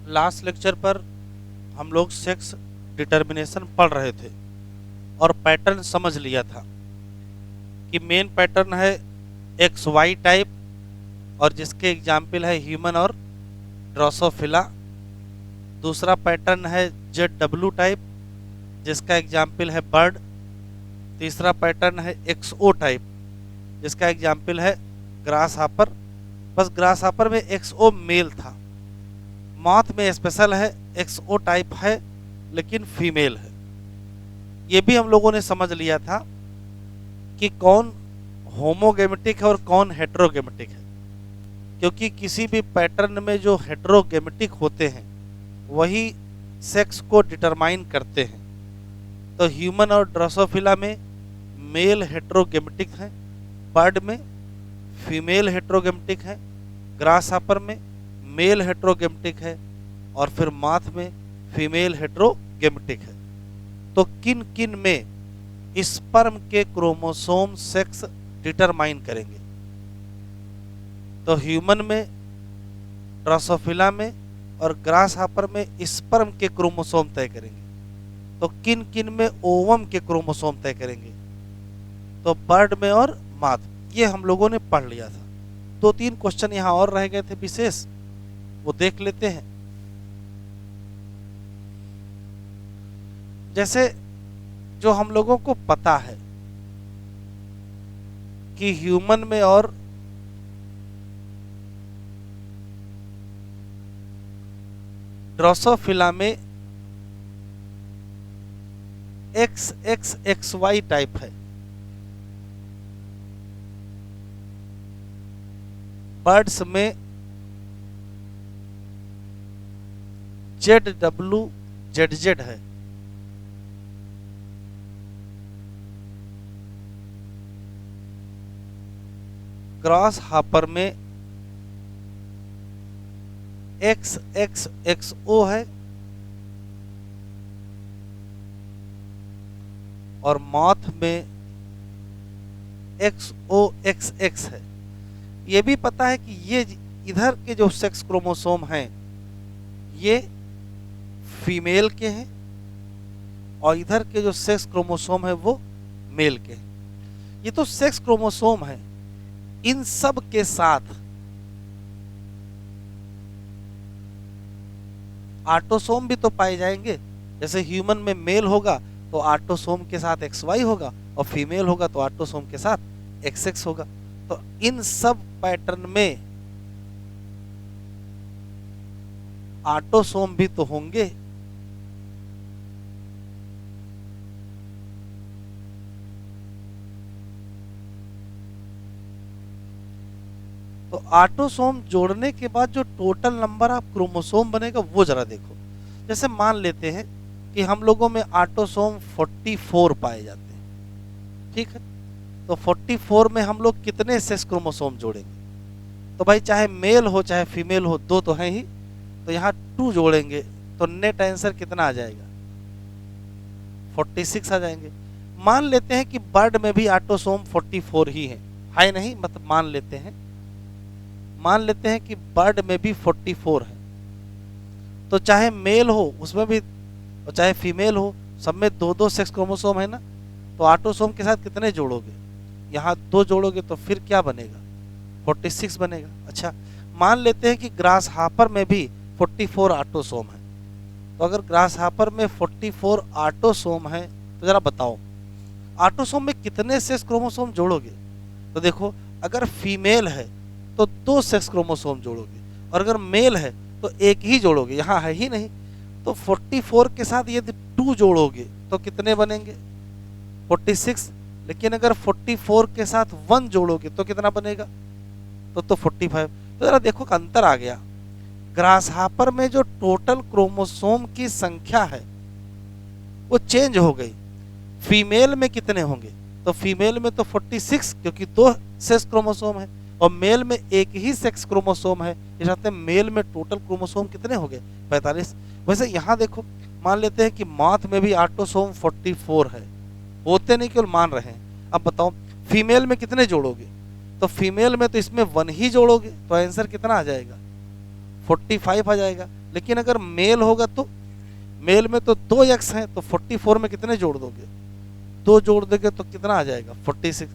Last lecture पर हम लोग सेक्स डिटर्मिनेशन पढ़ रहे थे और पैटर्न समझ लिया था कि मेन पैटर्न है एक्स वाई टाइप और जिसके एग्जाम्पल है ह्यूमन और ड्रोसोफिला। दूसरा पैटर्न है जेड डब्ल्यू टाइप जिसका एग्जाम्पल है बर्ड। तीसरा पैटर्न है एक्स ओ टाइप जिसका एग्जाम्पल है ग्रास हापर। बस ग्रास हापर में एक्स ओ मेल था, मॉथ में स्पेशल है एक्स ओ टाइप है लेकिन फीमेल है। ये भी हम लोगों ने समझ लिया था कि कौन होमोगेमेटिक है और कौन हेट्रोगेमेटिक है, क्योंकि किसी भी पैटर्न में जो हेट्रोगेमेटिक होते हैं वही सेक्स को डिटरमाइन करते हैं। तो ह्यूमन और ड्रोसोफिला में मेल हेट्रोगेमेटिक है, बर्ड में फीमेल हेट्रोगेमेटिक है, ग्रास हापर में मेल हेट्रोगेमेटिक है और फिर मॉथ में फीमेल हेट्रोगेमेटिक है। तो किन किन में स्पर्म के क्रोमोसोम सेक्स डिटरमाइन करेंगे? तो ह्यूमन में, ड्रोसोफिला में और ग्रास हापर में स्पर्म के क्रोमोसोम तय करेंगे। तो किन किन में ओवम के क्रोमोसोम तय करेंगे? तो बर्ड में और मॉथ। ये हम लोगों ने पढ़ लिया था। 2-3 क्वेश्चन यहाँ और रह गए थे विशेष, वो देख लेते हैं। जैसे जो हम लोगों को पता है कि ह्यूमन में और ड्रोसोफिला में XXXY टाइप है, बर्ड्स में ZWZZ है, ग्रास हापर में XXXO है और मॉथ में XOXX है। ये भी पता है कि ये इधर के जो सेक्स क्रोमोसोम हैं ये फीमेल के हैं और इधर के जो सेक्स क्रोमोसोम है वो मेल के हैं। ये तो सेक्स क्रोमोसोम है, इन सब के साथ ऑटोसोम भी तो पाए जाएंगे। जैसे ह्यूमन में मेल होगा तो ऑटोसोम के साथ XY होगा और फीमेल होगा तो ऑटोसोम के साथ XX होगा। तो इन सब पैटर्न में ऑटोसोम भी तो होंगे। तो ऑटोसोम जोड़ने के बाद जो टोटल नंबर ऑफ क्रोमोसोम बनेगा वो जरा देखो। जैसे मान लेते हैं कि हम लोगों में ऑटोसोम 44 पाए जाते हैं, ठीक है। तो 44 में हम लोग कितने सेक्स क्रोमोसोम जोड़ेंगे? तो भाई चाहे मेल हो चाहे फीमेल हो, 2 तो हैं ही, तो यहाँ 2 जोड़ेंगे तो नेट आंसर कितना आ जाएगा? 46 आ जाएंगे। मान लेते हैं कि बर्ड में भी ऑटोसोम 44 ही है नहीं, मतलब मान लेते हैं कि बर्ड में भी 44 है। तो चाहे मेल हो उसमें भी और चाहे फीमेल हो, सब में 2-2 सेक्स क्रोमोसोम है ना। तो ऑटोसोम के साथ कितने जोड़ोगे? यहाँ 2 जोड़ोगे तो फिर क्या बनेगा? 46 बनेगा। अच्छा, मान लेते हैं कि ग्रास हापर में भी 44 ऑटोसोम है। तो अगर ग्रास हापर में 44 ऑटोसोम है तो जरा बताओ ऑटोसोम में कितने सेक्स क्रोमोसोम जोड़ोगे? तो देखो, अगर फीमेल है तो 2 सेक्स क्रोमोसोम जोड़ोगे और अगर मेल है तो 1 ही जोड़ोगे, यहाँ है ही नहीं। तो 44 के साथ यदि 2 जोड़ोगे तो कितने बनेंगे? 46। लेकिन अगर 44 के साथ 1 जोड़ोगे तो कितना बनेगा? तो 45। तो जरा देखो का अंतर आ गया। ग्रास हापर में जो टोटल क्रोमोसोम की संख्या है वो चेंज हो गई। फीमेल में कितने होंगे? तो फीमेल में तो 46, क्योंकि 2 सेक्स क्रोमोसोम है और मेल में 1 ही सेक्स क्रोमोसोम है। इस नाते मेल में टोटल क्रोमोसोम कितने हो गए? 45। वैसे यहाँ देखो, मान लेते हैं कि मॉथ में भी ऑटोसोम 44 है, होते नहीं केवल मान रहे हैं। अब बताओ फीमेल में कितने जोड़ोगे? तो फीमेल में तो इसमें 1 ही जोड़ोगे तो आंसर कितना आ जाएगा? 45 आ जाएगा। लेकिन अगर मेल होगा तो मेल में तो 2x हैं, तो 44 में कितने जोड़ दोगे? 2 जोड़ दोगे तो कितना आ जाएगा? 46।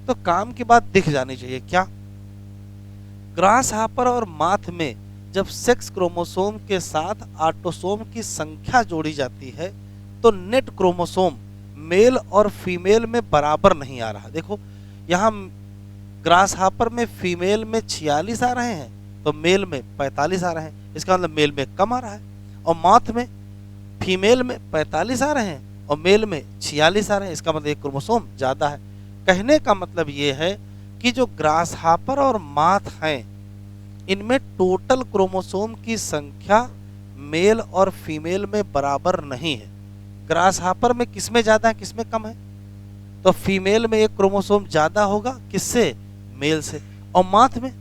तो काम की बात दिख जानी चाहिए क्या? ग्रास हापर और माथ में जब सेक्स क्रोमोसोम के साथ ऑटोसोम की संख्या जोड़ी जाती है तो नेट क्रोमोसोम मेल और फीमेल में बराबर नहीं आ रहा। देखो यहाँ ग्रास हापर में फीमेल में 46 आ रहे हैं तो मेल में 45 आ रहे हैं, इसका मतलब मेल में कम आ रहा है। और माथ में फीमेल में 45 आ रहे हैं और मेल में 46 आ रहे हैं, इसका मतलब एक क्रोमोसोम ज़्यादा है। कहने का मतलब ये है कि जो ग्रास हापर और माथ हैं इनमें टोटल क्रोमोसोम की संख्या मेल और फीमेल में बराबर नहीं है। ग्रास हापर में किसमें ज़्यादा है किसमें कम है? तो फीमेल में एक क्रोमोसोम ज़्यादा होगा, किससे? मेल से। और माथ में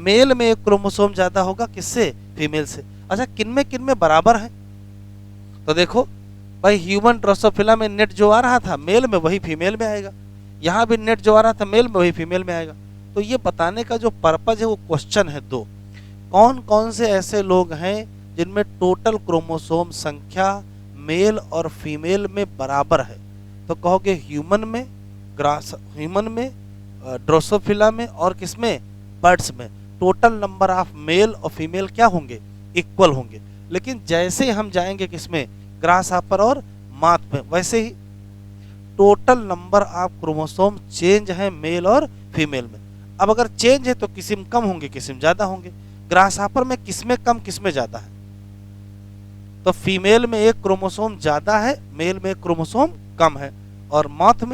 मेल में एक क्रोमोसोम ज़्यादा होगा, किससे? फीमेल से। अच्छा किन में बराबर है? तो देखो भाई ह्यूमन ड्रोसोफिला में नेट जो आ रहा था मेल में वही फीमेल में आएगा, यहाँ भी नेट जो आ रहा था मेल में वही फीमेल में आएगा। तो ये बताने का जो पर्पज है वो क्वेश्चन है दो, कौन कौन से ऐसे लोग हैं जिनमें टोटल क्रोमोसोम संख्या मेल और फीमेल में बराबर है? तो कहोगे ह्यूमन में ड्रोसोफिला में और किसमें? बर्ड्स में। टोटल नंबर ऑफ मेल और फीमेल क्या होंगे? इक्वल होंगे। लेकिन जैसे ही हम जाएंगे किसमें? ग्रास हापर और माथ में, वैसे ही total number of chromosome change है मेल और फीमेल में। अब अगर चेंज है तो किसी में कम होंगे किसी में ज्यादा होंगे। ग्रास हापर में किसमें कम किसमें ज्यादा है? तो फीमेल में एक क्रोमोसोम ज्यादा है, मेल में एक क्रोमोसोम कम है। और माथ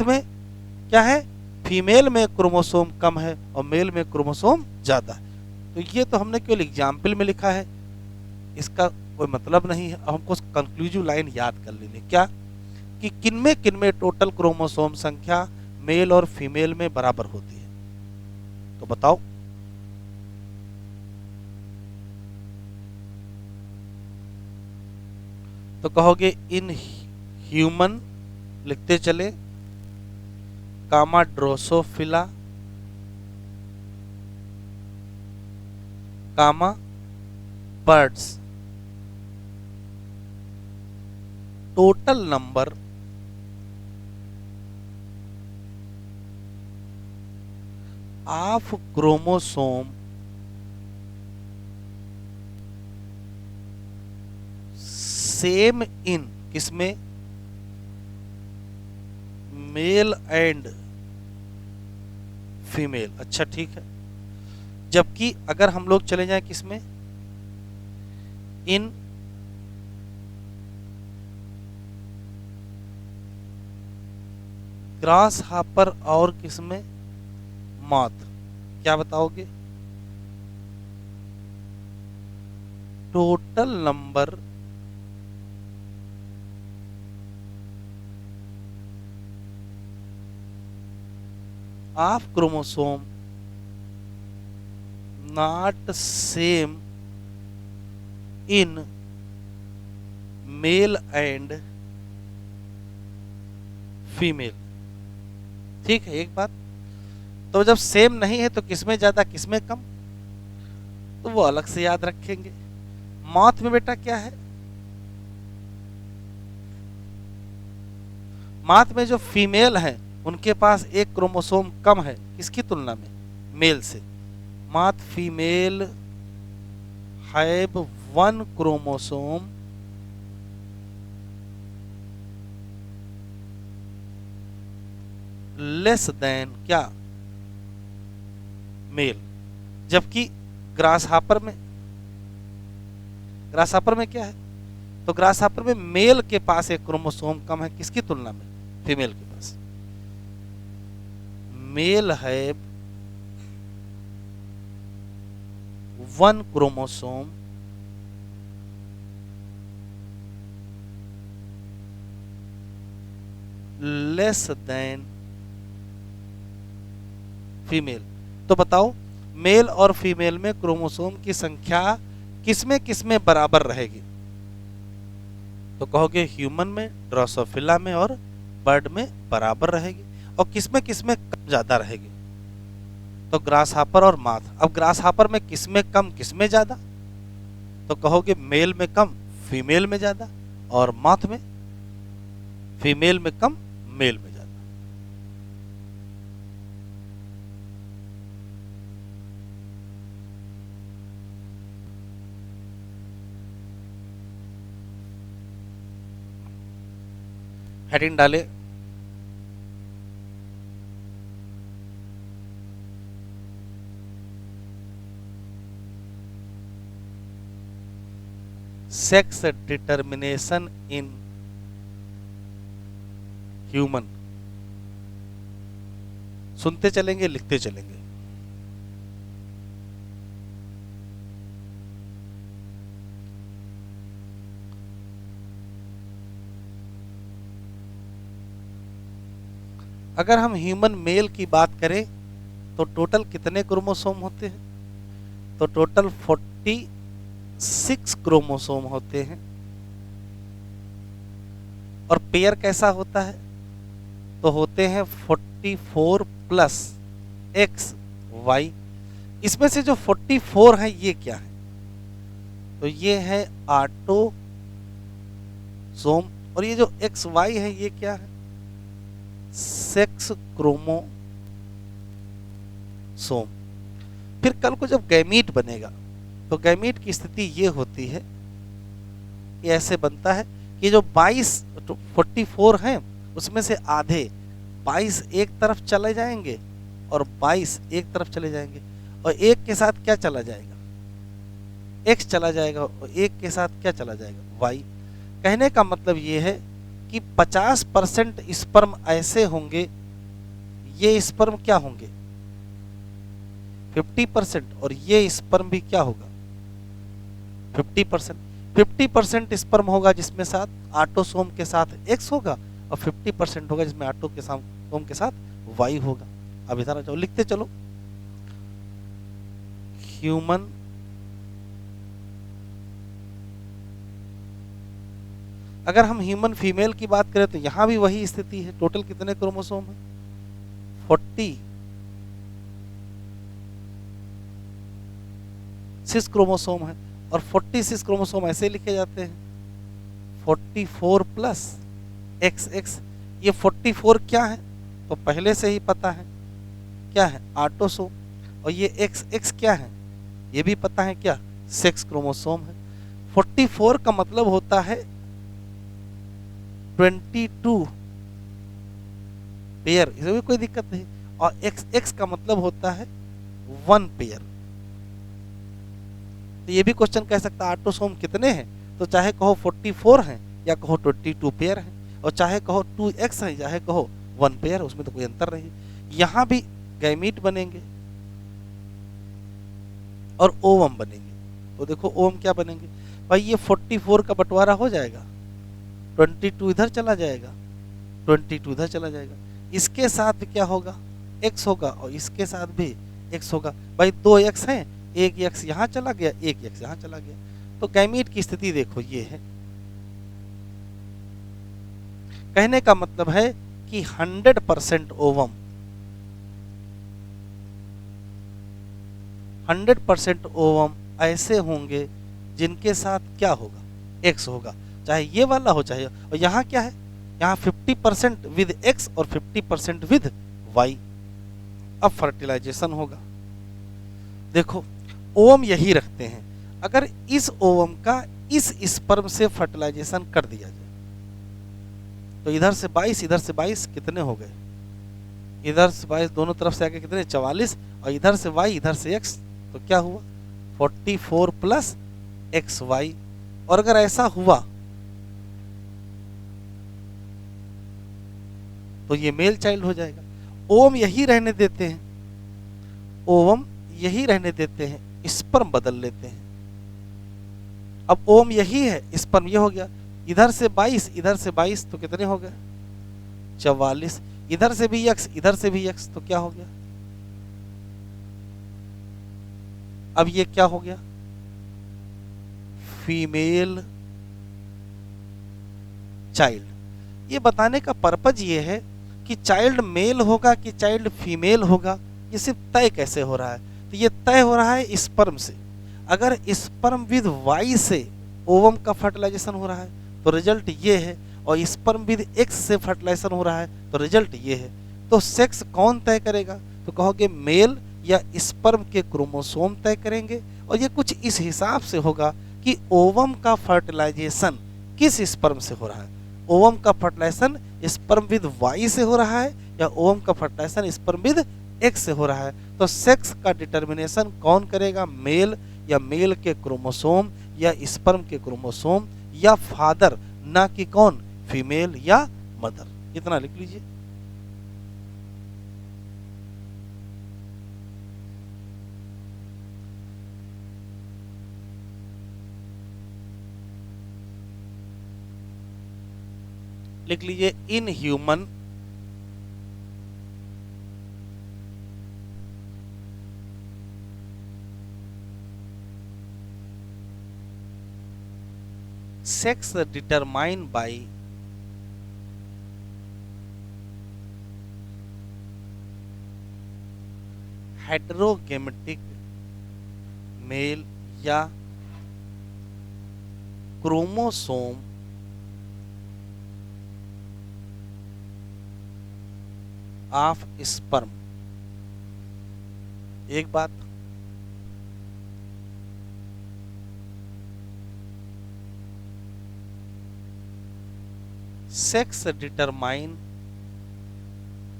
में क्या है? फीमेल में क्रोमोसोम कम है और मेल में क्रोमोसोम ज्यादा है। तो ये तो हमने केवल एग्जाम्पल में लिखा है, इसका कोई मतलब नहीं है। अब हमको कंक्लूसिव लाइन याद कर लेनी, क्या? कि किनमें टोटल क्रोमोसोम संख्या मेल और फीमेल में बराबर होती है? तो बताओ। तो कहोगे इन ह्यूमन, लिखते चले, comma drosophila, comma birds, total number of chromosome same in किसमें? Male and female. अच्छा ठीक है। जबकि अगर हम लोग चले जाएं किसमें? इन ग्रास हापर और किसमें? मॉथ। क्या बताओगे? Total number of chromosome not same in male and female. ठीक है एक बात। तो जब सेम नहीं है तो किसमें ज्यादा किसमें कम, तो वो अलग से याद रखेंगे। मॉथ में बेटा क्या है? मॉथ में जो फीमेल है उनके पास एक क्रोमोसोम कम है, किसकी तुलना में? मेल से। Moth female have 1 chromosome less then क्या? मेल। जबकि ग्रास हापर में क्या है? तो ग्रास हापर में मेल के पास एक क्रोमोसोम कम है, किसकी तुलना में? फीमेल के पास। Male have 1 chromosome less than female. तो बताओ मेल और फीमेल में क्रोमोसोम की संख्या किसमें बराबर रहेगी? तो कहोगे ह्यूमन में, ड्रोसोफिला में और बर्ड में बराबर रहेगी। और किसमें कम ज्यादा रहेगी? तो ग्रास हापर और माथ। अब ग्रास हापर में किसमें कम किसमें ज्यादा, तो कहोगे मेल में कम फीमेल में ज्यादा, और माथ में फीमेल में कम मेल में ज्यादा। हेडिंग डाले, सेक्स डिटर्मिनेशन इन ह्यूमन। सुनते चलेंगे लिखते चलेंगे। अगर हम ह्यूमन मेल की बात करें तो टोटल कितने क्रोमोसोम होते हैं, तो टोटल 46 क्रोमोसोम होते हैं। और पेयर कैसा होता है, तो होते हैं 44 प्लस एक्स वाई। इसमें से जो 44 है ये क्या है, तो ये है ऑटोसोम, और ये जो एक्स वाई है ये क्या है, सेक्स क्रोमोसोम। फिर कल को जब गैमीट बनेगा तो गैमीट की स्थिति ये होती है, ये ऐसे बनता है कि जो 44 हैं उसमें से आधे 22 एक तरफ चले जाएंगे और 22 एक तरफ चले जाएंगे, और एक के साथ क्या चला जाएगा, एक्स चला जाएगा, और एक के साथ क्या चला जाएगा, वाई। कहने का मतलब ये है कि 50% स्पर्म ऐसे होंगे, ये स्पर्म क्या होंगे 50%, और ये स्पर्म भी क्या होगा 50%। 50% स्पर्म होगा जिसमें साथ ऑटोसोम के साथ एक्स होगा, और 50% होगा जिसमें ऑटोसोम के साथ वाई होगा। अब इधर आ जाओ, लिखते चलो। ह्यूमन अगर हम ह्यूमन फीमेल की बात करें तो यहां भी वही स्थिति है। टोटल कितने क्रोमोसोम है, 46 क्रोमोसोम है, और 46 क्रोमोसोम ऐसे लिखे जाते हैं 44 प्लस एक्स एक्स। ये 44 क्या है, तो पहले से ही पता है क्या है, ऑटोसोम। और ये एक्स एक्स क्या है, ये भी पता है क्या, सेक्स क्रोमोसोम है। 44 का मतलब होता है 22 पेयर, इसमें भी कोई दिक्कत नहीं। और एक्स एक्स का मतलब होता है 1 पेयर। तो ये भी क्वेश्चन कह सकता है ऑटोसोम कितने हैं, तो चाहे कहो 44 हैं या कहो 22 पेयर हैं, और चाहे कहो 2x है चाहे कहो 1 पेयर, उसमें तो कोई अंतर नहीं। यहां भी गैमीट बनेंगे और ओवम बनेंगे। तो देखो ओवम क्या बनेंगे भाई, ये 44 का बंटवारा हो जाएगा, 22 इधर चला जाएगा, 22 इधर चला जाएगा, इसके साथ क्या होगा x होगा, और इसके साथ भी x होगा। भाई 2 x हैं, एक x यहाँ चला गया, एक x यहाँ चला गया। तो गैमीट की स्थिति देखो ये है। कहने का मतलब है कि 100% ओवम, 100% ओवम ऐसे होंगे जिनके साथ क्या होगा, x होगा, चाहे ये वाला हो चाहे। और यहाँ क्या है, यहाँ 50% विद x और 50% विद y। अब फर्टिलाइजेशन होगा। देखो ओवम यही रखते हैं, अगर इस ओवम का इस स्पर्म से फर्टिलाइजेशन कर दिया जाए तो इधर से 22 इधर से 22 कितने हो गए, इधर से 22 दोनों तरफ से आके कितने 44, और इधर से y इधर से x, तो क्या हुआ 44 प्लस एक्स वाई। और अगर ऐसा हुआ तो ये मेल चाइल्ड हो जाएगा। ओवम यही रहने देते हैं, ओवम यही रहने देते हैं, स्पर्म बदल लेते हैं। अब ओवम यही है, स्पर्म ये हो गया, इधर से 22 इधर से 22 तो कितने हो गए 44, इधर से भी x इधर से भी x, तो क्या हो गया, अब ये क्या हो गया फीमेल चाइल्ड। ये बताने का पर्पज ये है कि चाइल्ड मेल होगा कि चाइल्ड फीमेल होगा, ये सिर्फ तय कैसे हो रहा है, तो ये तय हो रहा है स्पर्म से। अगर स्पर्म विद वाई से ओवम का फर्टिलाइजेशन हो रहा है तो रिजल्ट ये है, और स्पर्म विद एक्स से फर्टिलाइजेशन हो रहा है तो रिजल्ट ये है। तो सेक्स कौन तय करेगा, तो कहोगे मेल या स्पर्म के क्रोमोसोम तय करेंगे। और ये कुछ इस हिसाब से होगा कि ओवम का फर्टिलाइजेशन किस स्पर्म से हो रहा है, ओवम का फर्टिलाइजेशन स्पर्म विद वाई से हो रहा है या ओवम का फर्टिलाइजेशन स्पर्म विद एक्स से हो रहा है। तो सेक्स का डिटर्मिनेशन कौन करेगा, मेल या मेल के क्रोमोसोम या स्पर्म के क्रोमोसोम या फादर, ना कि कौन, फीमेल या मदर। इतना लिख लीजिए। लिख लीजिए in human sex determined by heterogametic male या क्रोमोसोम ऑफ स्पर्म। एक बात, sex determine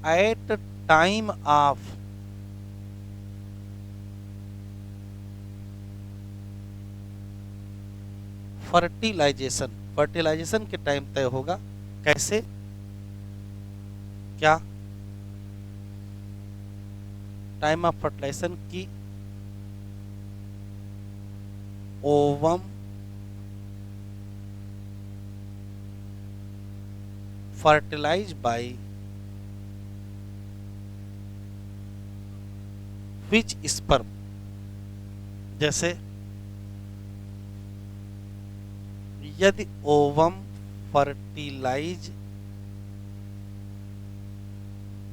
at time of fertilisation, fertilisation के टाइम तय होगा। कैसे, क्या, टाइम ऑफ फर्टिलाइजेशन की ovum fertilise by which sperm. जैसे यदि ovum fertilise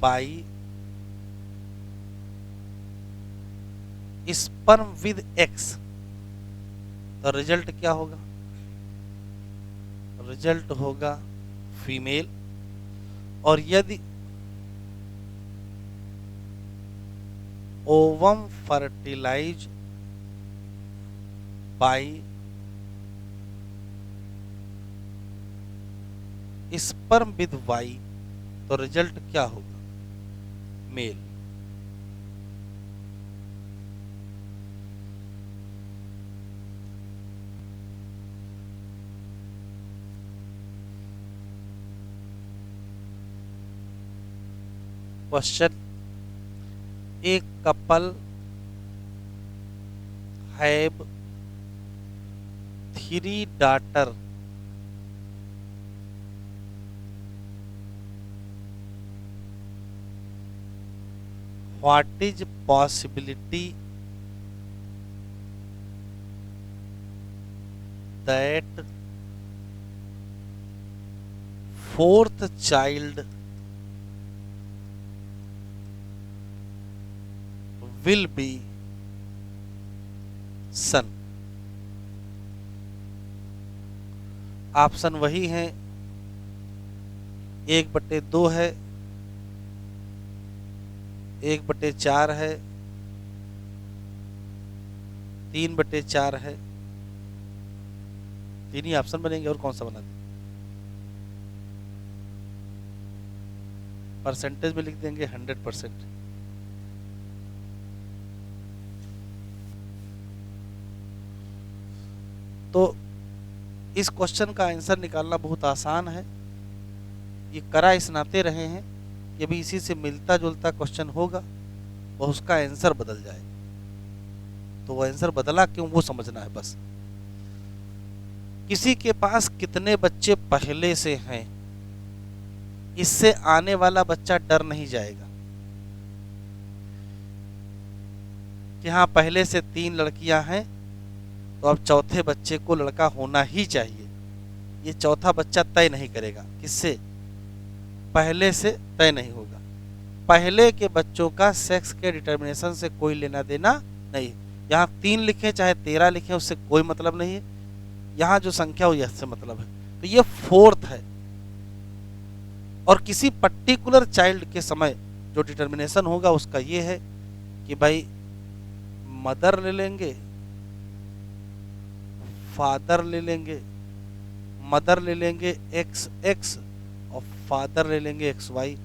by sperm with X, तो रिजल्ट क्या होगा, रिजल्ट होगा फीमेल। और यदि ovum fertilise by sperm with Y, तो रिजल्ट क्या होगा, मेल। क्वेश्चन, एक couple have 3 daughter, what is possibility that fourth child will be son। Option वही है, 1/2 है, 1/4 है, 3/4 है। तीन ही ऑप्शन बनेंगे, और कौन सा बना दें, परसेंटेज में लिख देंगे 100%। तो इस क्वेश्चन का आंसर निकालना बहुत आसान है। ये करा इस नाते रहे हैं कि भी इसी से मिलता जुलता क्वेश्चन होगा और उसका आंसर बदल जाए, तो वो आंसर बदला क्यों वो समझना है बस। किसी के पास कितने बच्चे पहले से हैं, इससे आने वाला बच्चा डर नहीं जाएगा कि हाँ पहले से 3 लड़कियां हैं तो अब चौथे बच्चे को लड़का होना ही चाहिए। ये चौथा बच्चा तय नहीं करेगा, किससे, पहले से तय नहीं होगा। पहले के बच्चों का सेक्स के डिटर्मिनेशन से कोई लेना देना नहीं। यहाँ 3 लिखे चाहे 13 लिखे उससे कोई मतलब नहीं है, यहाँ जो संख्या हुई इससे मतलब है। तो ये फोर्थ है। और किसी पर्टिकुलर चाइल्ड के समय जो डिटर्मिनेशन होगा उसका ये है कि भाई मदर ले लेंगे, फादर ले लेंगे, मदर ले लेंगे एक्स एक्स और फादर ले लेंगे एक्स वाई।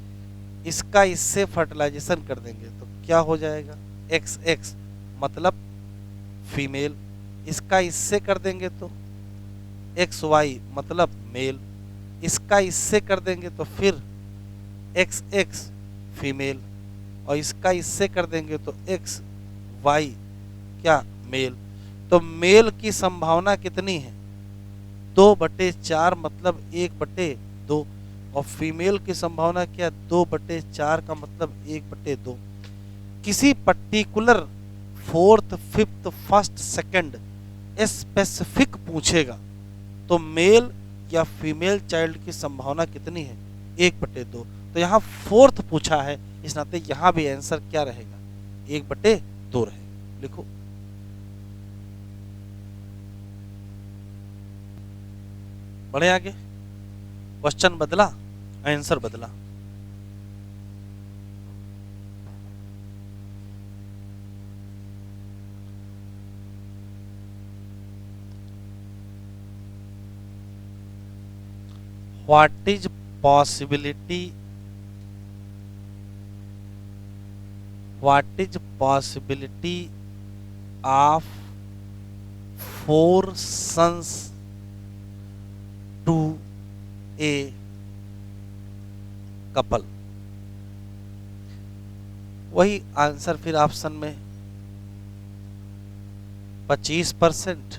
इसका इससे फर्टिलाइजेशन कर देंगे तो क्या हो जाएगा, एक्स एक्स मतलब फीमेल। इसका इससे कर देंगे तो एक्स वाई मतलब मेल। इसका इससे कर देंगे तो फिर एक्स एक्स फीमेल, और इसका इससे कर देंगे तो एक्स वाई क्या मेल। तो मेल की संभावना कितनी है, 2/4 मतलब 1/2। और फीमेल की संभावना क्या, 2/4 का मतलब 1/2। किसी particular fourth fifth first second specific पूछेगा तो मेल या फीमेल चाइल्ड की संभावना कितनी है, 1/2। तो यहाँ फोर्थ पूछा है, इस नाते यहाँ भी आंसर क्या रहेगा, 1/2 रहेगा। लिखो बढ़े आगे। क्वेश्चन बदला, आंसर बदला। What is possibility? What is possibility of 4 sons to a couple? वही आंसर फिर ऑप्शन में 25%,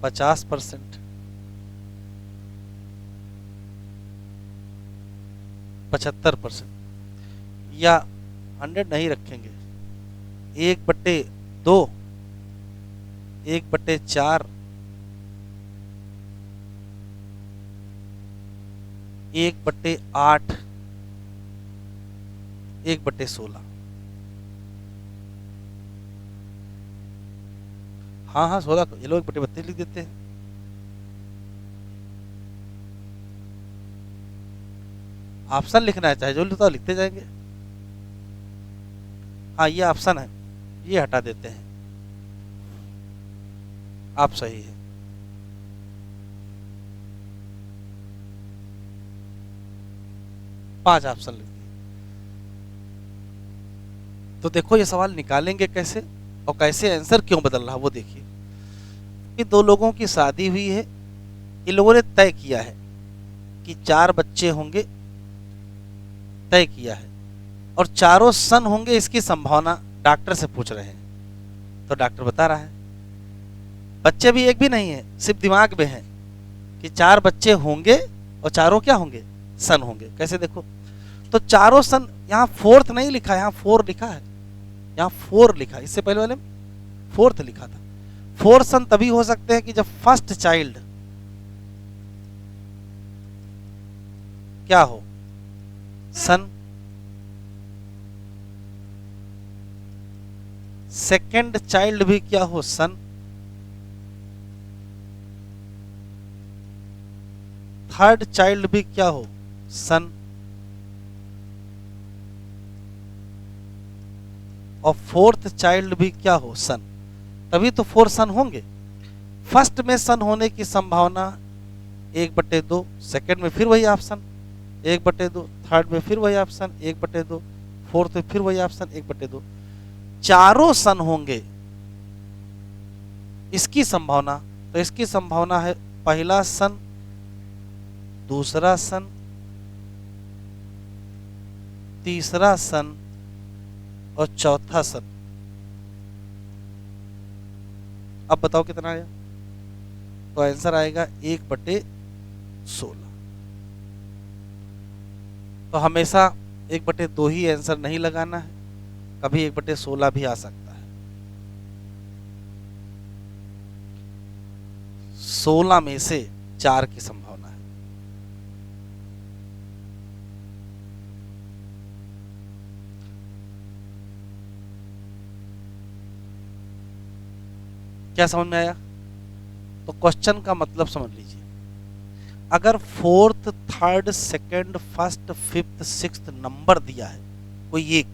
50%, 75% या 100 नहीं रखेंगे, 1/2, 1/4, 1/8, 1/16। हाँ हाँ 16 ये लोग 1/32 लिख देते हैं। ऑप्शन लिखना है चाहे जो लिखता लिखते जाएंगे। हाँ ये ऑप्शन है, ये हटा देते हैं। आप सही है। पांच ऑप्शन लिख दिए। तो देखो ये सवाल निकालेंगे कैसे और कैसे आंसर क्यों बदल रहा वो देखिए। कि 2 लोगों की शादी हुई है, ये लोगों ने तय किया है कि 4 बच्चे होंगे, तय किया है, और चारों सन होंगे इसकी संभावना डॉक्टर से पूछ रहे हैं। तो डॉक्टर बता रहा है बच्चे भी एक भी नहीं है, सिर्फ दिमाग में है कि 4 बच्चे होंगे और चारों क्या होंगे, सन होंगे। कैसे देखो, तो चारों सन, यहाँ फोर्थ नहीं लिखा है, यहाँ 4 लिखा है, यहाँ 4 लिखा है, इससे पहले वाले फोर्थ लिखा था। 4 सन तभी हो सकते हैं कि जब फर्स्ट चाइल्ड क्या हो, सन, सेकंड चाइल्ड भी क्या हो, सन, थर्ड चाइल्ड भी क्या हो, सन, और फोर्थ चाइल्ड भी क्या हो, सन। तभी तो 4 सन होंगे। फर्स्ट में सन होने की संभावना 1/2, सेकंड में फिर वही ऑप्शन 1/2, थर्ड में फिर वही ऑप्शन 1/2, फोर्थ में फिर वही ऑप्शन 1/2। चारों सन होंगे इसकी संभावना, तो इसकी संभावना है पहला सन, दूसरा सन, तीसरा सन और चौथा सन। अब बताओ कितना आया, तो आंसर आएगा 1/16। तो हमेशा 1/2 ही आंसर नहीं लगाना है, कभी 1/16 भी आ सकता है। 16 में से 4 की संभावना है। क्या समझ में आया? तो क्वेश्चन का मतलब समझ लीजिए, अगर fourth, third, second, first, fifth, sixth number दिया है कोई एक,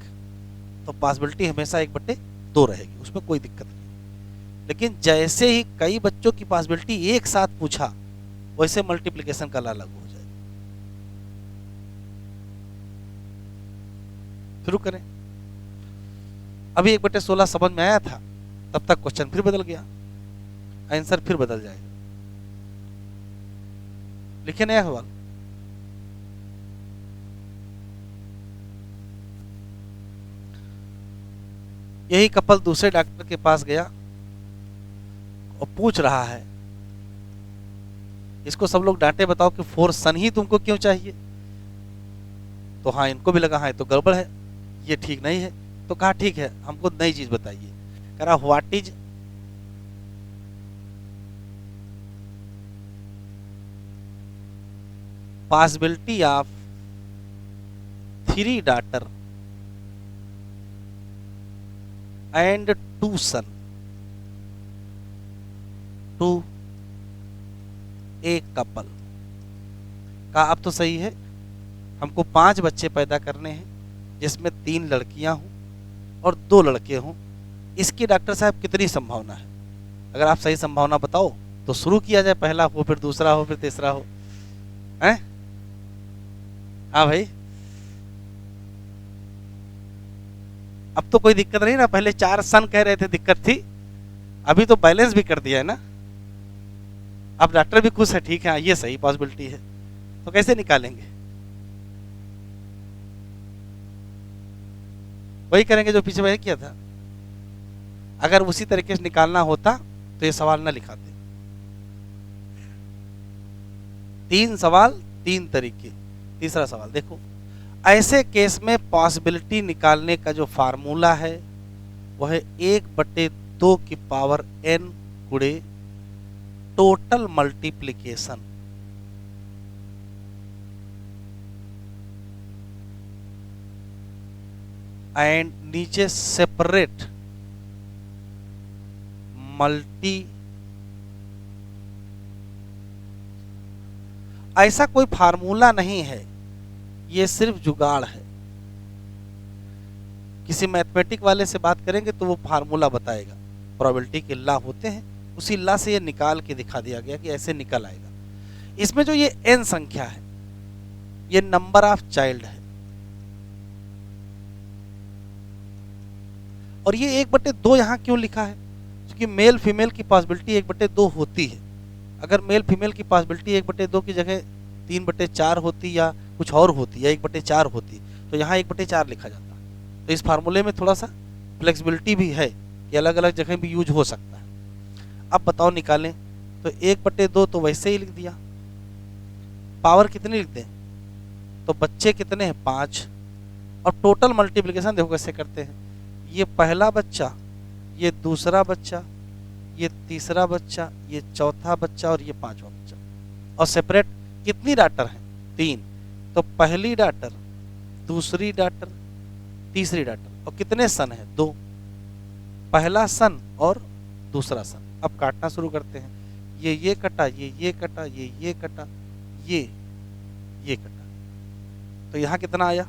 तो पॉसिबिलिटी हमेशा 1/2 रहेगी, उसमें कोई दिक्कत नहीं। लेकिन जैसे ही कई बच्चों की पॉसिबिलिटी एक साथ पूछा, वैसे मल्टीप्लिकेशन का ला लागू हो जाएगा। शुरू करें। अभी 1/16 समझ में आया था, तब तक क्वेश्चन फिर बदल गया, आंसर फिर बदल जाएगा। लिखे नया सवाल। यही कपल दूसरे डॉक्टर के पास गया और पूछ रहा है, इसको सब लोग डांटे, बताओ कि 4 सन ही तुमको क्यों चाहिए? तो हाँ, इनको भी लगा हाँ तो गड़बड़ है, ये ठीक नहीं है। तो कहा ठीक है, हमको नई चीज बताइए। कह रहा what is possibility of 3 daughter and 2 son to a couple. कहा अब तो सही है, हमको 5 बच्चे पैदा करने हैं, जिसमें 3 लड़कियां हों और 2 लड़के हों। इसकी डॉक्टर साहब कितनी संभावना है? अगर आप सही संभावना बताओ तो शुरू किया जाए, पहला हो, फिर दूसरा हो, फिर तीसरा हो। हैं? हाँ भाई, अब तो कोई दिक्कत नहीं ना। पहले 4 सन कह रहे थे, दिक्कत थी, अभी तो बैलेंस भी कर दिया है ना। अब डॉक्टर भी खुश है, ठीक है ये सही पॉसिबिलिटी है। तो कैसे निकालेंगे? वही करेंगे जो पीछे वही किया था। अगर उसी तरीके से निकालना होता तो ये सवाल ना लिखाते। 3 सवाल 3 तरीके। तीसरा सवाल देखो, ऐसे केस में पॉसिबिलिटी निकालने का जो फार्मूला है वह है 1/2 की पावर n गुणे टोटल मल्टीप्लिकेशन। एंड नीचे सेपरेट मल्टी। ऐसा कोई फार्मूला नहीं है, ये सिर्फ जुगाड़ है। किसी मैथमेटिक वाले से बात करेंगे तो वो फार्मूला बताएगा, प्रोबेबिलिटी के लॉ होते हैं, उसी लॉ से ये निकाल के दिखा दिया गया कि ऐसे निकल आएगा। इसमें जो ये n संख्या है, ये नंबर ऑफ चाइल्ड है, और ये 1/2 यहां क्यों लिखा है? क्योंकि मेल फीमेल की पॉसिबिलिटी 1/2 होती है। अगर मेल फीमेल की पॉसिबिलिटी 1/2 की जगह 3/4 होती या कुछ और होती या 1/4 होती, तो यहाँ 1/4 लिखा जाता। तो इस फार्मूले में थोड़ा सा फ्लेक्सिबिलिटी भी है कि अलग अलग जगह भी यूज हो सकता है। अब बताओ निकालें, तो 1/2 तो वैसे ही लिख दिया। पावर कितनी लिखते हैं? तो बच्चे कितने हैं? 5। और टोटल मल्टीप्लिकेशन देखो कैसे करते हैं। ये पहला बच्चा, ये दूसरा बच्चा, ये तीसरा बच्चा, ये चौथा बच्चा और ये 5वां बच्चा। और सेपरेट कितनी डॉटर हैं? 3। तो पहली डॉटर, दूसरी डॉटर, तीसरी डॉटर। और कितने सन है? 2। पहला सन और दूसरा सन। अब काटना शुरू करते हैं। ये कटा, ये कटा, ये कटा, ये कटा। तो यहां कितना आया?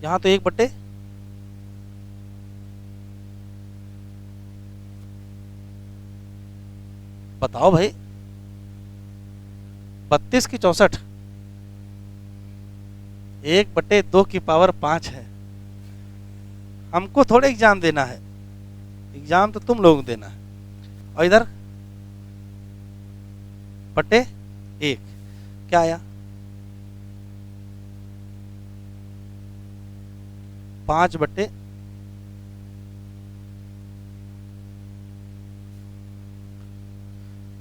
यहां तो 1/, बताओ भाई, 32 की 64, 1/2 की पावर 5 है। हमको थोड़े एग्जाम देना है, एग्जाम तो तुम लोगों को देना है। और इधर बटे 1 क्या आया? 5/,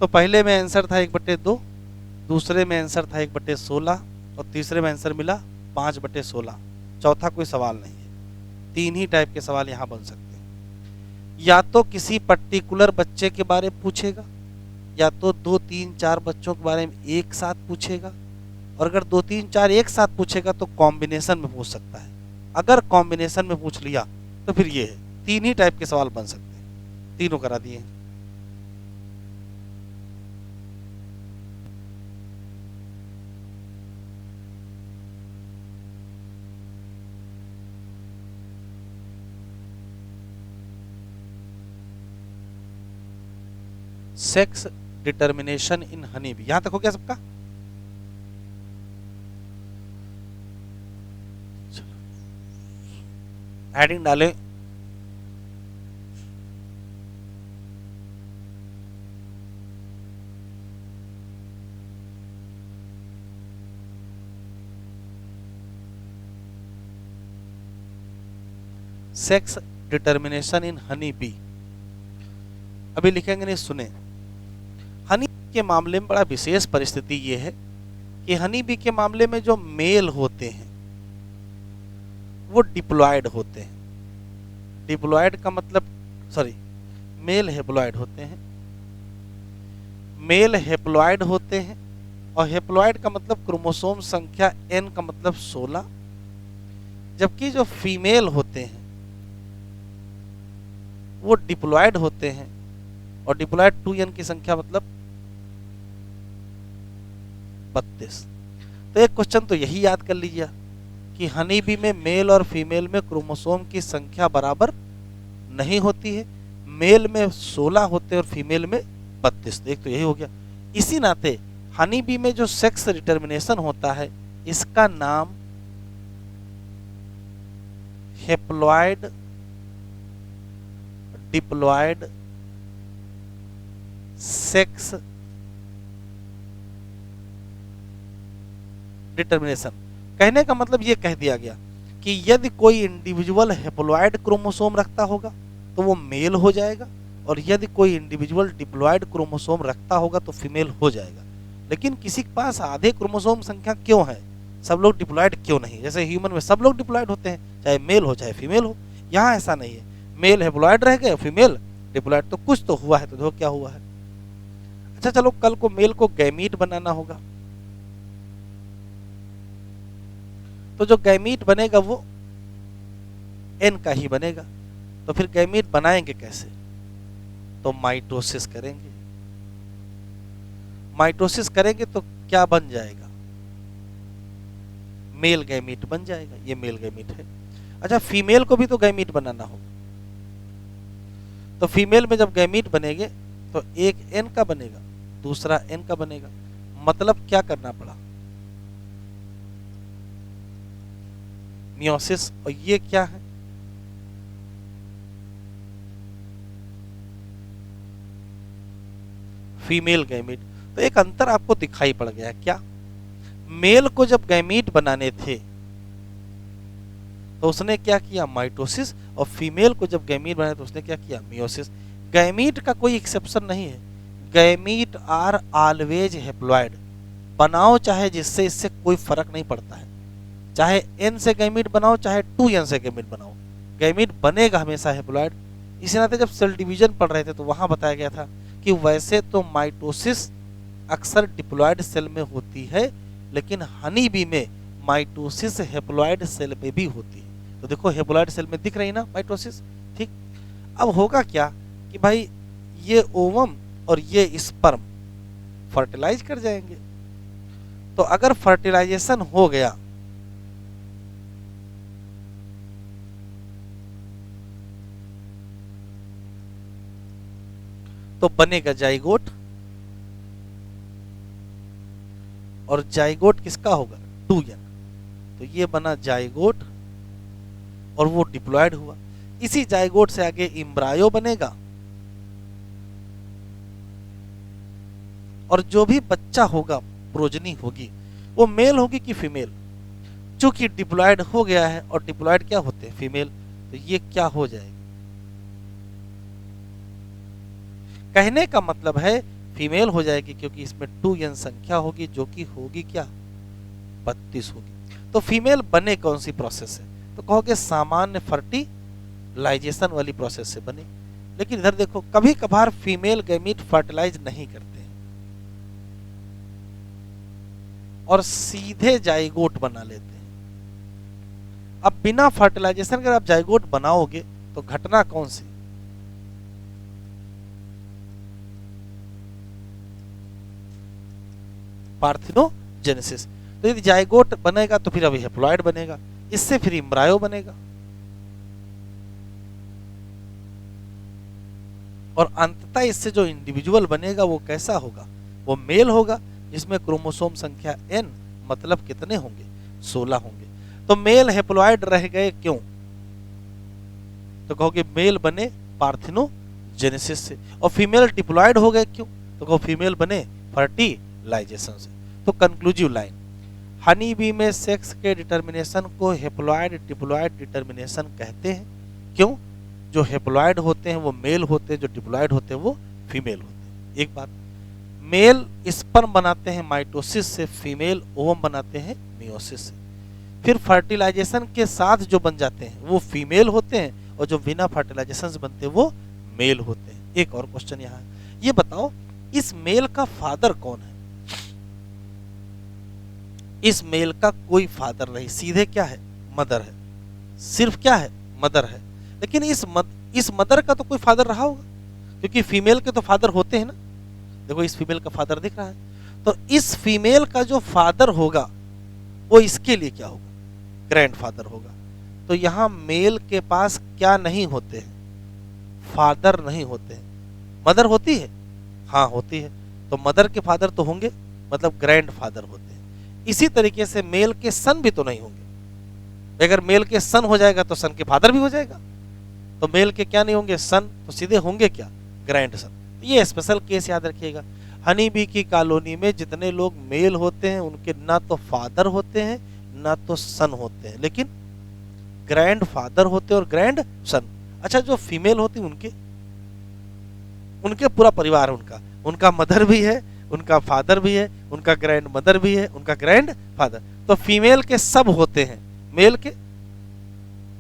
तो पहले में आंसर था 1/2, दूसरे में आंसर था 1/16 और तीसरे में आंसर मिला 5/16। चौथा कोई सवाल नहीं है। 3 ही टाइप के सवाल यहाँ बन सकते हैं। या तो किसी पर्टिकुलर बच्चे के बारे में पूछेगा, या तो 2, 3, 4 बच्चों के बारे में एक साथ पूछेगा, और अगर 2, 3, 4 एक साथ पूछेगा तो कॉम्बिनेशन में पूछ सकता है। अगर कॉम्बिनेशन में पूछ लिया तो फिर ये है। 3 ही टाइप के सवाल बन सकते हैं। तीनों करा दिए हैं। सेक्स डिटर्मिनेशन इन हनी बी, यहां तक हो गया सबका? हेडिंग डालें। सेक्स डिटर्मिनेशन इन हनी बी। अभी लिखेंगे नहीं, सुने। हनी के मामले में बड़ा विशेष परिस्थिति ये है कि हनी बी के मामले में जो मेल होते हैं वो डिप्लॉयड होते हैं। डिप्लॉयड का मतलब, सॉरी, मेल हेप्लॉयड होते हैं। मेल हेप्लॉयड होते हैं, और हेप्लॉयड का मतलब क्रोमोसोम संख्या n का मतलब 16, जबकि जो फीमेल होते हैं वो डिप्लॉयड होते हैं, और डिप्लॉयड 2n की संख्या मतलब 32। तो एक क्वेश्चन तो यही याद कर लीजिए कि हनी बी में मेल और फीमेल में क्रोमोसोम की संख्या बराबर नहीं होती है। मेल में 16 होते हैं और फीमेल में 32। एक तो यही हो गया। इसी नाते हनी बी में जो सेक्स डिटर्मिनेशन होता है इसका नाम हेप्लॉयड डिप्लॉयड सेक्स डिटर्मिनेशन। कहने का मतलब ये कह दिया गया कि यदि कोई इंडिविजुअल हेप्लॉयड क्रोमोसोम रखता होगा तो वो मेल हो जाएगा, और यदि कोई इंडिविजुअल डिप्लॉयड क्रोमोसोम रखता होगा तो फीमेल हो जाएगा। लेकिन किसी के पास आधे क्रोमोसोम संख्या क्यों है, सब लोग डिप्लॉयड क्यों नहीं? जैसे ह्यूमन में सब लोग डिप्लॉयड होते हैं, चाहे मेल हो चाहे फीमेल हो। यहाँ ऐसा नहीं है, मेल हेप्लॉयड रह गए, फीमेल डिप्लॉयड। तो कुछ तो हुआ है, तो देखो क्या हुआ है। अच्छा चलो, कल को मेल को गैमीट बनाना होगा, तो जो गैमीट बनेगा वो n का ही बनेगा। तो फिर गैमीट बनाएंगे कैसे? तो माइटोसिस करेंगे। माइटोसिस करेंगे तो क्या बन जाएगा? मेल गैमीट बन जाएगा। ये मेल गैमीट है। अच्छा, फीमेल को भी तो गैमीट बनाना होगा, तो फीमेल में जब गैमीट बनेंगे तो एक n का बनेगा, दूसरा n का बनेगा। मतलब क्या करना पड़ा? मियोसिस। और ये क्या है? Female gamete. तो एक अंतर आपको दिखाई पड़ गया। क्या? मेल को जब गैमीट बनाने थे तो उसने क्या किया? माइटोसिस। और फीमेल को जब गैमीट बनाए तो उसने क्या किया? मियोसिस। गैमीट का कोई एक्सेप्शन नहीं है। Gamete are always haploid. बनाओ चाहे जिससे, इससे कोई फर्क नहीं पड़ता है। चाहे n से गैमीट बनाओ चाहे 2n से गैमीट बनाओ, गैमीट बनेगा हमेशा हेप्लॉयड। इसी नाते जब सेल डिवीजन पढ़ रहे थे तो वहां बताया गया था कि वैसे तो माइटोसिस अक्सर डिप्लॉयड सेल में होती है, लेकिन हनी बी में माइटोसिस हेप्लॉयड सेल में भी होती है। तो देखो हेप्लॉयड सेल में दिख रही ना माइटोसिस। ठीक। अब होगा क्या कि भाई ये ओवम और ये स्पर्म फर्टिलाइज कर जाएंगे। तो अगर फर्टिलाइजेशन हो गया तो बनेगा जाइगोट, और जाइगोट किसका होगा? 2n। तो ये बना जाइगोट और वो डिप्लॉयड हुआ। इसी जाइगोट से आगे इम्ब्रायो बनेगा, और जो भी बच्चा होगा, प्रोजनी होगी, वो मेल होगी कि फीमेल? चूंकि डिप्लॉयड हो गया है, और डिप्लॉयड क्या होते हैं? फीमेल। तो ये क्या हो जाएगा? कहने का मतलब है फीमेल हो जाएगी, क्योंकि इसमें 2n संख्या होगी जो कि होगी क्या? 32 होगी। तो फीमेल बने कौन सी प्रोसेस से? तो कहोगे सामान्य फर्टिलाइजेशन वाली प्रोसेस से बने। लेकिन इधर देखो, कभी कभार फीमेल गैमीट फर्टिलाइज नहीं करते हैं और सीधे जाइगोट बना लेते हैं। अब बिना फर्टिलाइजेशन अगर आप जाइगोट बनाओगे तो घटना कौन सी? पार्थिनोजेनेसिस। तो यदि जाइगोट बनेगा तो फिर अभी हेप्लॉइड बनेगा, इससे फिर एम्ब्रायो बनेगा, और अंततः इससे जो इंडिविजुअल बनेगा वो कैसा होगा, वो मेल होगा, जिसमें क्रोमोसोम संख्या n, मतलब कितने होंगे, 16 होंगे। तो मेल हेप्लॉइड रह गए क्यों, तो कहोगे मेल बने पार्थिनोजेनेसिस से, और फीमेल डिप्लॉइड हो गए क्यों, तो कहो फीमेल बने फर्टिलाइजेशन से। तो कंक्लूसिव लाइन, हनी बी में सेक्स के डिटर्मिनेशन को हेप्लॉइड डिप्लॉइड डिटर्मिनेशन कहते हैं। क्यों, जो हेप्लॉइड होते हैं वो मेल होते हैं, जो डिप्लॉइड होते हैं वो फीमेल होते हैं। एक बात, मेल स्पर्म बनाते हैं माइटोसिस से, फीमेल ओवम बनाते हैं मियोसिस से। फिर फर्टिलाइजेशन के साथ जो बन जाते हैं वो फीमेल होते हैं, और जो बिना फर्टिलाइजेशन से बनते हैं वो मेल होते हैं। एक और क्वेश्चन यहाँ, ये बताओ इस मेल का फादर कौन है। इस मेल का कोई फादर नहीं, सीधे क्या है, मदर है, सिर्फ क्या है, मदर है। लेकिन इस मदर का तो कोई फादर रहा होगा, क्योंकि फीमेल के तो फादर होते हैं ना। देखो इस फीमेल का फादर दिख रहा है, तो इस फीमेल का जो फादर होगा वो इसके लिए क्या होगा, ग्रैंड फादर होगा। तो यहां मेल के पास क्या नहीं होते हैं, फादर नहीं होते हैं। मदर होती है, हाँ होती है, तो मदर के फादर तो होंगे, मतलब ग्रैंड फादर होते हैं। इसी तरीके से मेल के सन भी तो नहीं होंगे, अगर मेल के सन हो जाएगा तो सन के फादर भी हो जाएगा, तो मेल के क्या नहीं होंगे, सन, तो सीधे होंगे क्या, ग्रैंड सन। ये स्पेशल केस याद रखिएगा। हनी बी की कॉलोनी में जितने लोग मेल होते हैं उनके ना तो फादर होते हैं ना तो सन होते हैं, लेकिन ग्रैंड फादर होते हैं और ग्रैंड सन। अच्छा, जो फीमेल होती उनके उनके पूरा परिवार है, उनका मदर भी है, उनका फादर भी है, उनका ग्रैंड मदर भी है, उनका ग्रैंड फादर। तो फीमेल के सब होते हैं, मेल के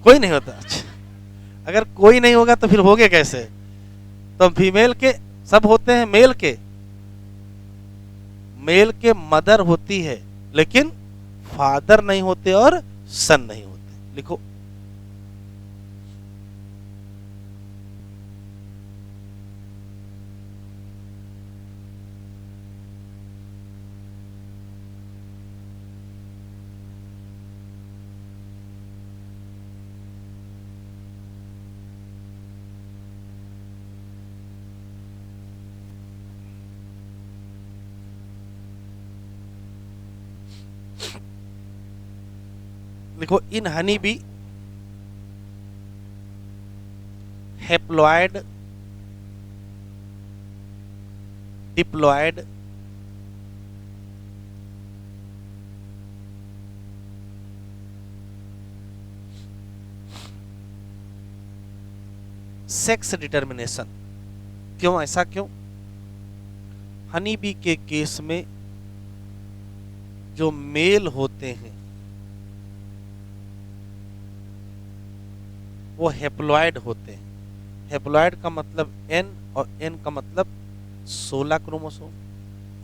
कोई नहीं होता। अच्छा, अगर कोई नहीं होगा तो फिर होगे कैसे, तो फीमेल के सब होते हैं, मेल के मदर होती है, लेकिन फादर नहीं होते और सन नहीं होते। लिखो, लिखो, in honey bee haploid diploid sex determination. क्यों, ऐसा क्यों, हनी बी के केस में जो मेल होते हैं वो हेप्लॉइड होते हैं। हेप्लॉइड का मतलब एन, और एन का मतलब 16 क्रोमोसोम।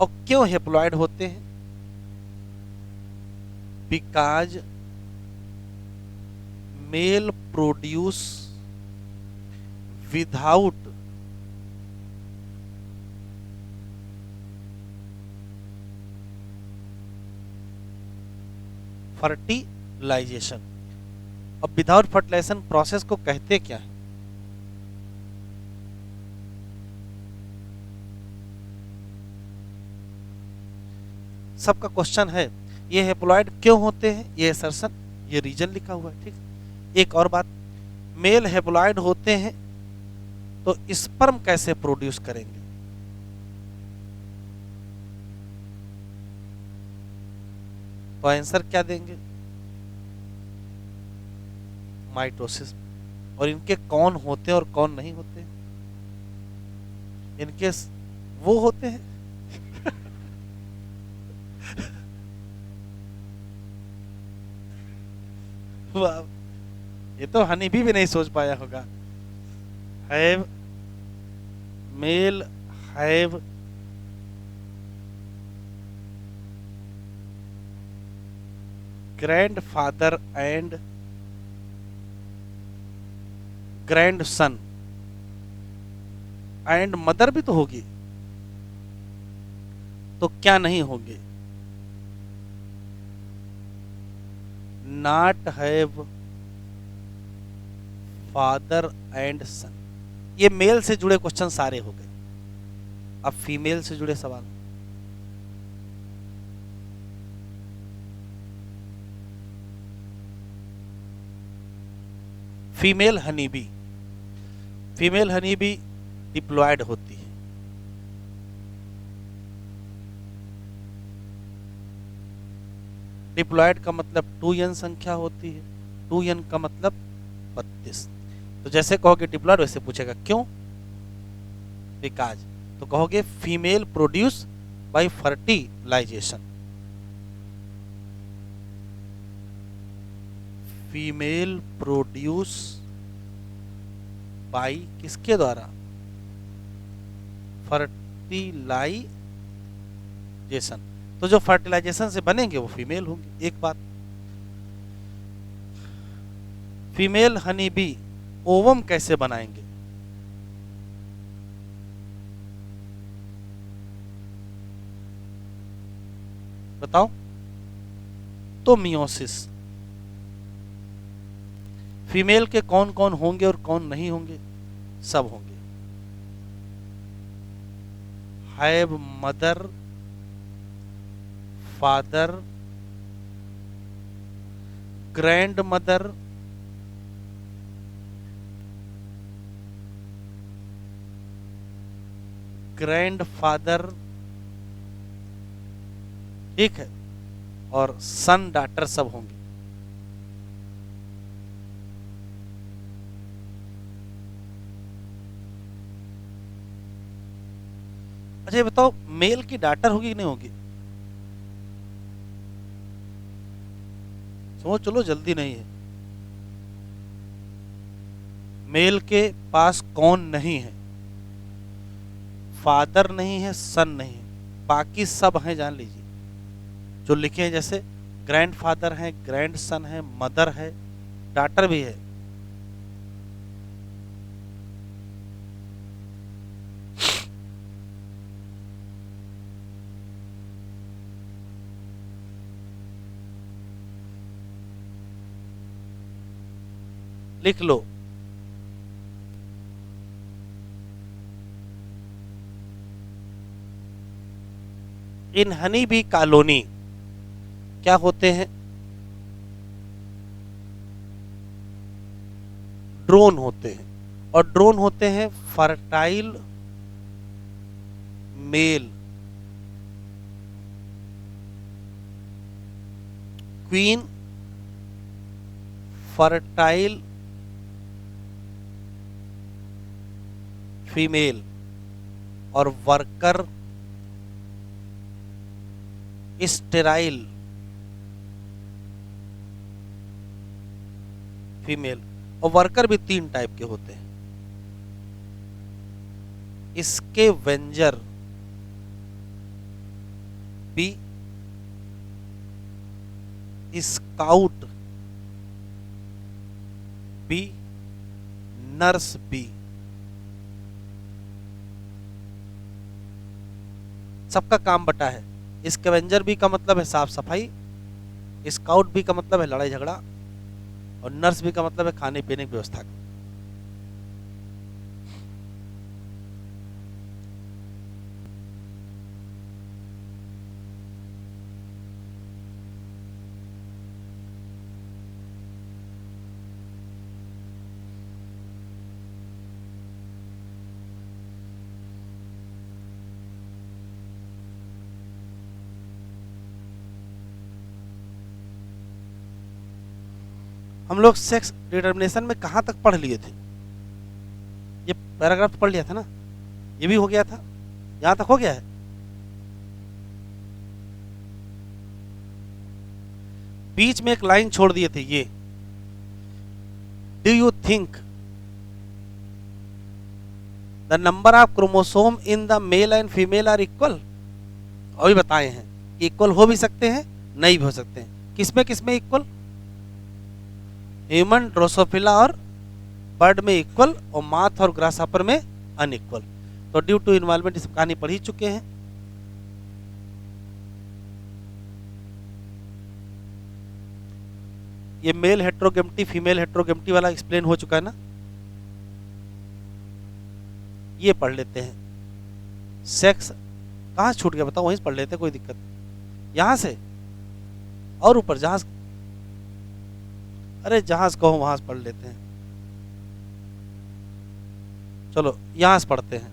और क्यों हेप्लॉइड होते हैं, because male produce without fertilisation. अब विदाउट फर्टिलाइजेशन प्रोसेस को कहते क्या है, सबका क्वेश्चन है। ये हेप्लॉइड क्यों होते हैं, ये असर्शन, ये रीजन लिखा हुआ है, ठीक। एक और बात, मेल हेप्लॉइड होते हैं तो स्पर्म कैसे प्रोड्यूस करेंगे, तो आंसर क्या देंगे, माइटोसिस। और इनके कौन होते हैं और कौन नहीं होते, इनके वो होते हैं ये तो हनी भी नहीं सोच पाया होगा। Have mail have grandfather and grand son, and mother भी तो होगी, तो क्या नहीं होंगे, नॉट हैव फादर एंड सन। ये मेल से जुड़े क्वेश्चन सारे हो गए। अब फीमेल से जुड़े सवाल। Female honey bee, female honey bee diploid होती है। डिप्लॉयड का मतलब 2n संख्या होती है, 2n का मतलब 32। तो जैसे कहोगे डिप्लॉयड वैसे पूछेगा क्यों, बिकॉज। तो कहोगे female produce by fertilisation, female produce by किसके द्वारा, फर्टिलाइजेशन। तो जो फर्टिलाइजेशन से बनेंगे वो फीमेल होंगे। एक बात, फीमेल हनी बी ओवम कैसे बनाएंगे, बताओ। तो मियोसिस। फीमेल के कौन कौन होंगे और कौन नहीं होंगे, सब होंगे। Have mother, father, grand mother, grand father, ठीक है, और सन डॉटर सब होंगे। अच्छा ये बताओ मेल की डॉटर होगी कि नहीं होगी, सोच चलो, जल्दी नहीं है। मेल के पास कौन नहीं है, फादर नहीं है, सन नहीं है, बाकी सब हैं, जान लीजिए जो लिखे हैं। जैसे ग्रैंड फादर है, ग्रैंड सन है, मदर है, डॉटर भी है। लिख लो, इन हनी बी कॉलोनी क्या होते हैं, ड्रोन होते हैं। और ड्रोन होते हैं fertile male, queen, fertile female, और वर्कर स्टेराइल फीमेल। और वर्कर भी 3 टाइप के होते हैं, इसके वेंजर bee, scout bee, nurse bee. सबका काम बटा है। स्कैवेंजर बी का मतलब है साफ सफाई, स्काउट बी का मतलब है लड़ाई झगड़ा, और नर्स बी का मतलब है खाने पीने की व्यवस्था। हम लोग सेक्स डिटर्मिनेशन में कहां तक पढ़ लिए थे, ये पैराग्राफ पढ़ लिया था ना, ये भी हो गया था, यहां तक हो गया है। बीच में एक लाइन छोड़ दिए थे, ये do you think the number of chromosome in the male and female are equal. अभी बताए हैं कि इक्वल हो भी सकते हैं, नहीं भी हो सकते हैं। किसमें किसमें इक्वल, ह्यूमन, ड्रोसोफिला और बर्ड में इक्वल, और माथ और ग्रासहॉपर में अनइक्वल। तो ड्यू टू इन्वॉल्वमेंट इस कहानी पढ़ ही चुके हैं। ये मेल हेट्रोगेमिटी फीमेल हेट्रोगेमिटी वाला एक्सप्लेन हो चुका है ना। ये पढ़ लेते हैं। सेक्स कहाँ छूट गया बताओ, वहीं से पढ़ लेते हैं, कोई दिक्कत नहीं। यहां से और ऊपर जहाज, अरे जहाज कहो वहां से पढ़ लेते हैं। चलो यहां से पढ़ते हैं।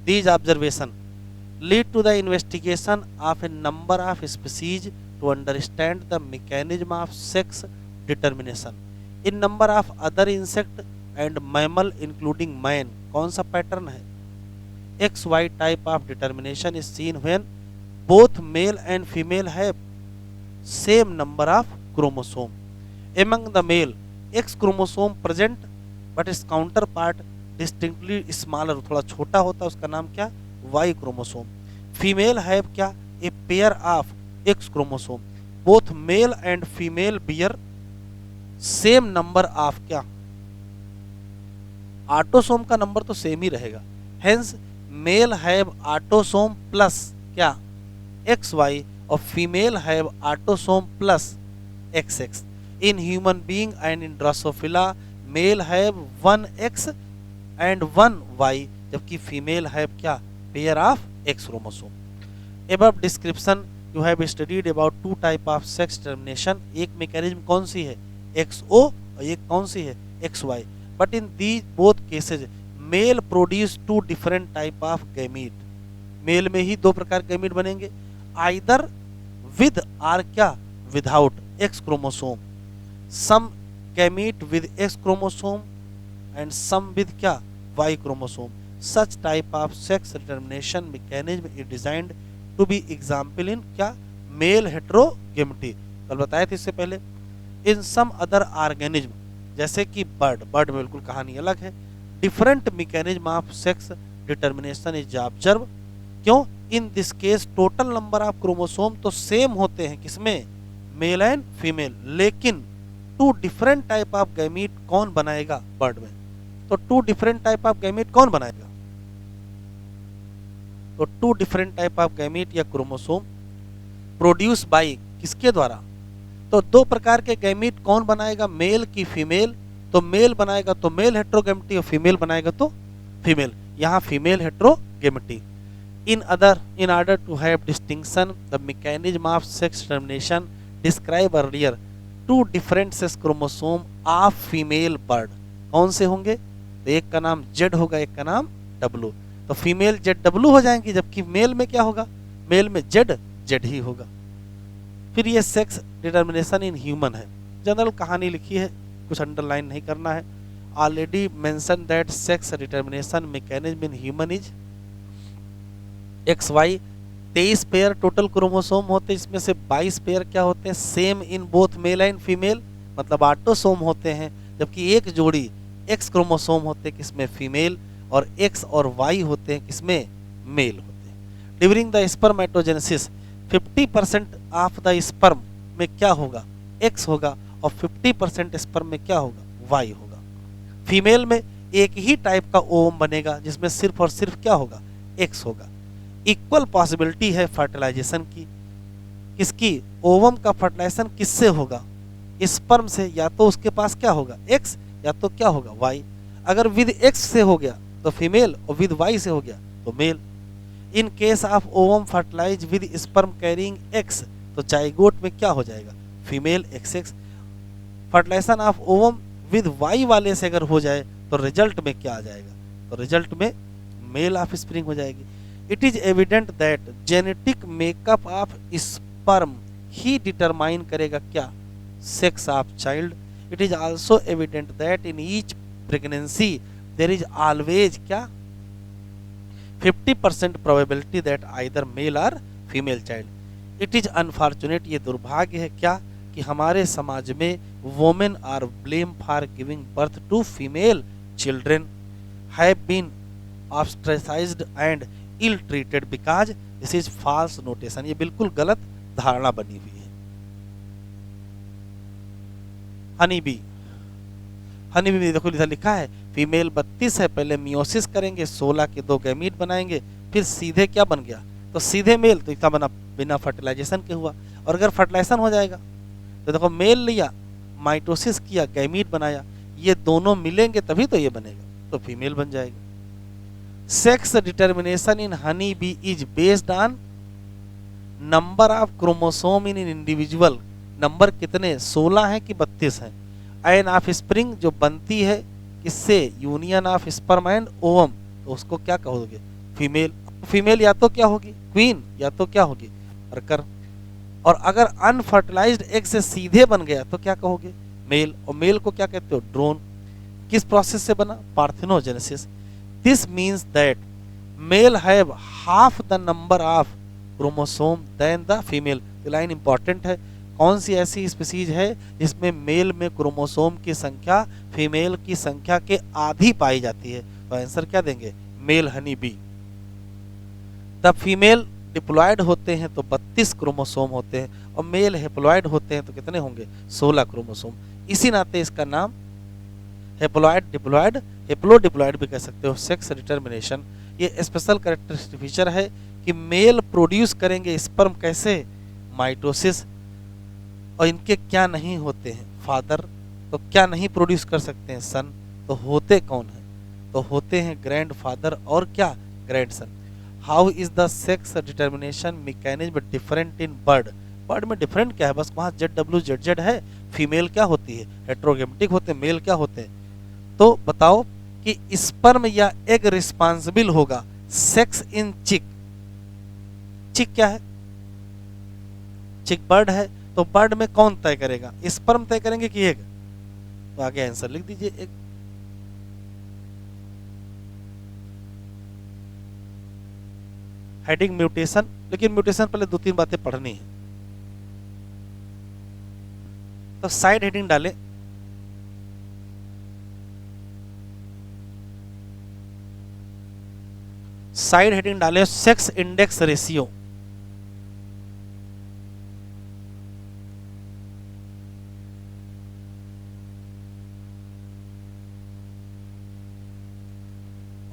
These observation lead to the investigation of a number of species to understand the mechanism of sex determination in number of other insect and mammal including man. कौन सा पैटर्न है? XY type of determination is seen when both male and female have same number of chromosome. Among the male X chromosome present but is counterpart distinctly smaller, थोड़ा छोटा होता है, उसका नाम क्या? Y chromosome. फीमेल हैव क्या? A pair of X chromosome. Both male and female bear same number of क्या? Autosome का नंबर तो सेम ही रहेगा। Hence male have autosome plus क्या? XY और female have autosome plus XX। In human being and in Drosophila male have 1X and 1Y, जबकि female have क्या? Pair of X chromosome. Above description you have studied about two type of sex termination. एक mechanism कौन सी है? XO और एक कौन सी है? XY। But in these both cases male produce two different type of gamete. Male में ही दो प्रकार के गैमीट बनेंगे, आइदर विद आर क्या? Without X chromosome. Some gamete with X chromosome and some with क्या? Y chromosome. Such type of sex determination mechanism is designed to be example in क्या? Male heterogamety. कल बताए थे इससे पहले। इन some other organism जैसे कि बर्ड में बिल्कुल कहानी अलग है। Different mechanism of sex determination is observe. क्यों? In this case total number of chromosome तो सेम होते हैं, किसमें? मेल एंड फीमेल, लेकिन two different type of gamete कौन बनाएगा? बर्ड में। तो two different type of gamete कौन बनाएगा? तो two different type of gamete या क्रोमोसोम प्रोड्यूस बाय किसके द्वारा? तो दो प्रकार के गैमीट कौन बनाएगा? मेल की फीमेल। तो मेल बनाएगा तो मेल हेट्रोगेमिटी और फीमेल बनाएगा तो फीमेल। यहाँ female heterogamety. In order to have distinction the mechanism of sex termination describe earlier two different sex chromosome of female bird. कौन से होंगे? तो एक का नाम Z होगा, एक का नाम W। तो फीमेल ZW हो जाएंगी, जबकि मेल में क्या होगा? मेल में Z ही होगा। फिर ये सेक्स डिटर्मिनेशन इन ह्यूमन है। जनरल कहानी लिखी है, कुछ अंडरलाइन नहीं करना है। Already mention that sex determination mechanism in human is XY। 23 pair total chromosome होते हैं, इसमें से 22 पेयर क्या होते हैं? Same in both male and female, मतलब ऑटोसोम होते हैं, जबकि एक जोड़ी X क्रोमोसोम होते हैं किसमें? फीमेल, और X और Y होते हैं किसमें? मेल होते हैं। During the spermatogenesis 50% of the sperm में क्या होगा? X होगा, और 50% स्पर्म में क्या होगा? Y होगा। फीमेल में एक ही टाइप का ओवम बनेगा जिसमें सिर्फ और सिर्फ क्या होगा? X होगा। इक्वल पॉसिबिलिटी है फर्टिलाइजेशन की। किसकी? ओवम का फर्टिलाइजेशन किससे होगा? स्पर्म से। या तो उसके पास क्या होगा? X, या तो क्या होगा? Y। अगर विद X से हो गया तो फीमेल, और विद Y से हो गया तो male. In case of ovum fertilise with sperm carrying X, तो जाइगोट में क्या हो जाएगा? Female XX। Fertilisation of ovum with Y वाले से अगर हो जाए तो रिजल्ट में क्या आ जाएगा? तो रिजल्ट में मेल ऑफ स्प्रिंग हो जाएगी। It is evident that genetic makeup of sperm ही डिटरमाइन करेगा क्या? Sex of child. It is also evident that in each pregnancy there is always क्या? 50% प्रोबेबिलिटी दैट आइदर मेल और female child. It is unfortunate, ये दुर्भाग्य है क्या? कि हमारे समाज में women are blame for giving birth to female children have been ostracised and ill treated because this is false notation. ये बिल्कुल गलत धारणा बनी हुई है। हनी बी में देखो इधर लिखा है फीमेल 32 है, पहले मियोसिस करेंगे, 16 के 2 गैमीट बनाएंगे, फिर सीधे क्या बन गया? तो सीधे मेल, तो इतना बना बिना फर्टिलाइजेशन के हुआ। और अगर फर्टिलाइजेशन हो जाएगा तो देखो मेल लिया, माइटोसिस किया, गैमीट बनाया, ये दोनों मिलेंगे तभी तो ये बनेगा, तो फीमेल बन जाएगा। Sex determination in honey B is based on number of chromosome in individual. Number कितने, 16 हैं कि 32 हैं। एन ऑफ स्प्रिंग जो बनती है किससे, union of sperm and ovum, तो उसको क्या कहोगे, फीमेल। फीमेल या तो क्या होगी क्वीन, या तो क्या होगी वर्कर। और अगर अनफर्टिलाइज्ड एग से सीधे बन गया तो क्या कहोगे, मेल। और मेल को क्या कहते हो, ड्रोन। किस प्रोसेस से बना, parthenogenesis. This means that male have half the number of chromosome than the female. ये लाइन इंपॉर्टेंट है। कौन सी ऐसी स्पीसीज है जिसमें मेल में क्रोमोसोम की संख्या फीमेल की संख्या के आधी पाई जाती है, तो आंसर क्या देंगे, मेल हनी बी। तब फीमेल डिप्लॉयड होते हैं तो 32 क्रोमोसोम होते हैं, और मेल हेप्लॉयड होते हैं तो कितने होंगे, 16 क्रोमोसोम। इसी नाते इसका नाम हेप्लॉयड डिप्लॉयड, हेप्लो डिप्लॉयड भी कह सकते हो। सेक्स डिटर्मिनेशन ये स्पेशल कैरेक्टरिस्टिक फीचर है कि मेल प्रोड्यूस करेंगे स्पर्म कैसे, माइटोसिस। और इनके क्या नहीं होते हैं, फादर, तो क्या नहीं प्रोड्यूस कर सकते हैं, सन। तो होते कौन है, तो होते हैं ग्रैंड फादर और क्या, grand son. How is the sex determination mechanism different in bird. Bird में डिफरेंट क्या है, बस वहां ZWZZ है। फीमेल क्या होती है, हेट्रोगेमेटिक होते हैं, मेल क्या होते हैं। तो बताओ कि स्पर्म या एग रिस्पांसिबल होगा सेक्स इन चिक। चिक क्या है, चिक बर्ड है, तो बर्ड में कौन तय करेगा, स्पर्म तय करेंगे कि एग। तो आगे आंसर लिख दीजिए, एग। हेडिंग म्यूटेशन, लेकिन म्यूटेशन पहले 2-3 बातें पढ़नी है, तो साइड हेडिंग डालें। साइड हेडिंग डालें सेक्स इंडेक्स रेशियो।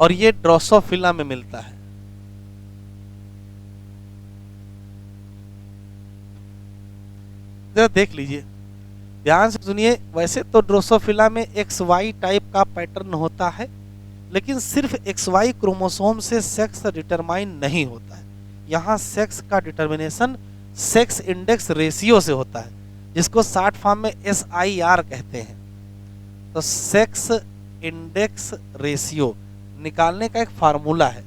और ये ड्रोसोफिला में मिलता है। जरा देख लीजिए, ध्यान से सुनिए। वैसे तो ड्रोसोफिला में XY टाइप का पैटर्न होता है, लेकिन सिर्फ XY क्रोमोसोम से सेक्स डिटरमाइन नहीं होता है। यहाँ सेक्स का डिटर्मिनेशन सेक्स इंडेक्स रेशियो से होता है, जिसको शॉर्ट फॉर्म में SIR कहते हैं। तो सेक्स इंडेक्स रेशियो निकालने का एक फार्मूला है,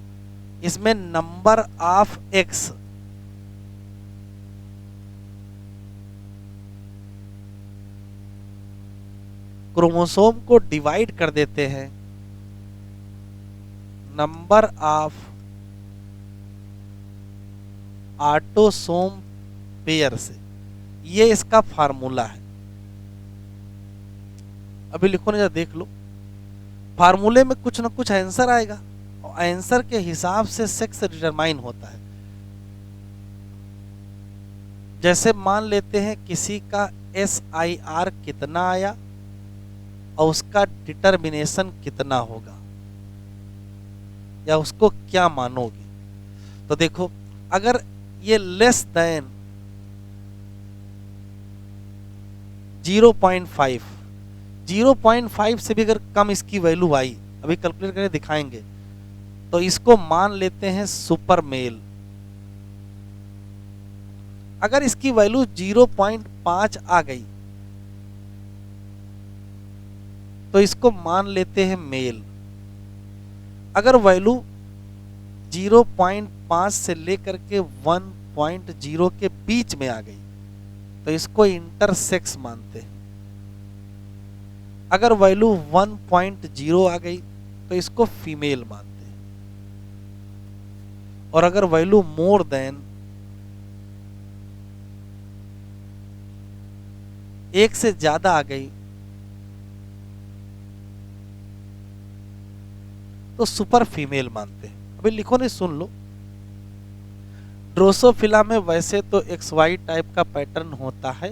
इसमें नंबर ऑफ एक्स क्रोमोसोम को डिवाइड कर देते हैं नंबर ऑफ ऑटोसोम पेयर से। ये इसका फार्मूला है। अभी लिखो ना, देख लो। फार्मूले में कुछ ना कुछ आंसर आएगा, और आंसर के हिसाब से सेक्स डिटरमाइन होता है। जैसे मान लेते हैं किसी का SIR कितना आया और उसका डिटर्मिनेशन कितना होगा, या उसको क्या मानोगे। तो देखो, अगर ये लेस देन 0.5, 0.5 से भी अगर कम इसकी वैल्यू आई, अभी कैलकुलेट करके दिखाएंगे, तो इसको मान लेते हैं सुपर मेल। अगर इसकी वैल्यू 0.5 आ गई तो इसको मान लेते हैं मेल। अगर वैल्यू 0.5 से लेकर के 1.0 के बीच में आ गई तो इसको इंटरसेक्स मानते हैं। अगर वैल्यू 1.0 आ गई तो इसको फीमेल मानते हैं। और अगर वैल्यू मोर देन 1 से ज्यादा आ गई तो सुपर फीमेल मानते हैं। अभी लिखो नहीं, सुन लो। ड्रोसोफिला में वैसे तो XY टाइप का पैटर्न होता है,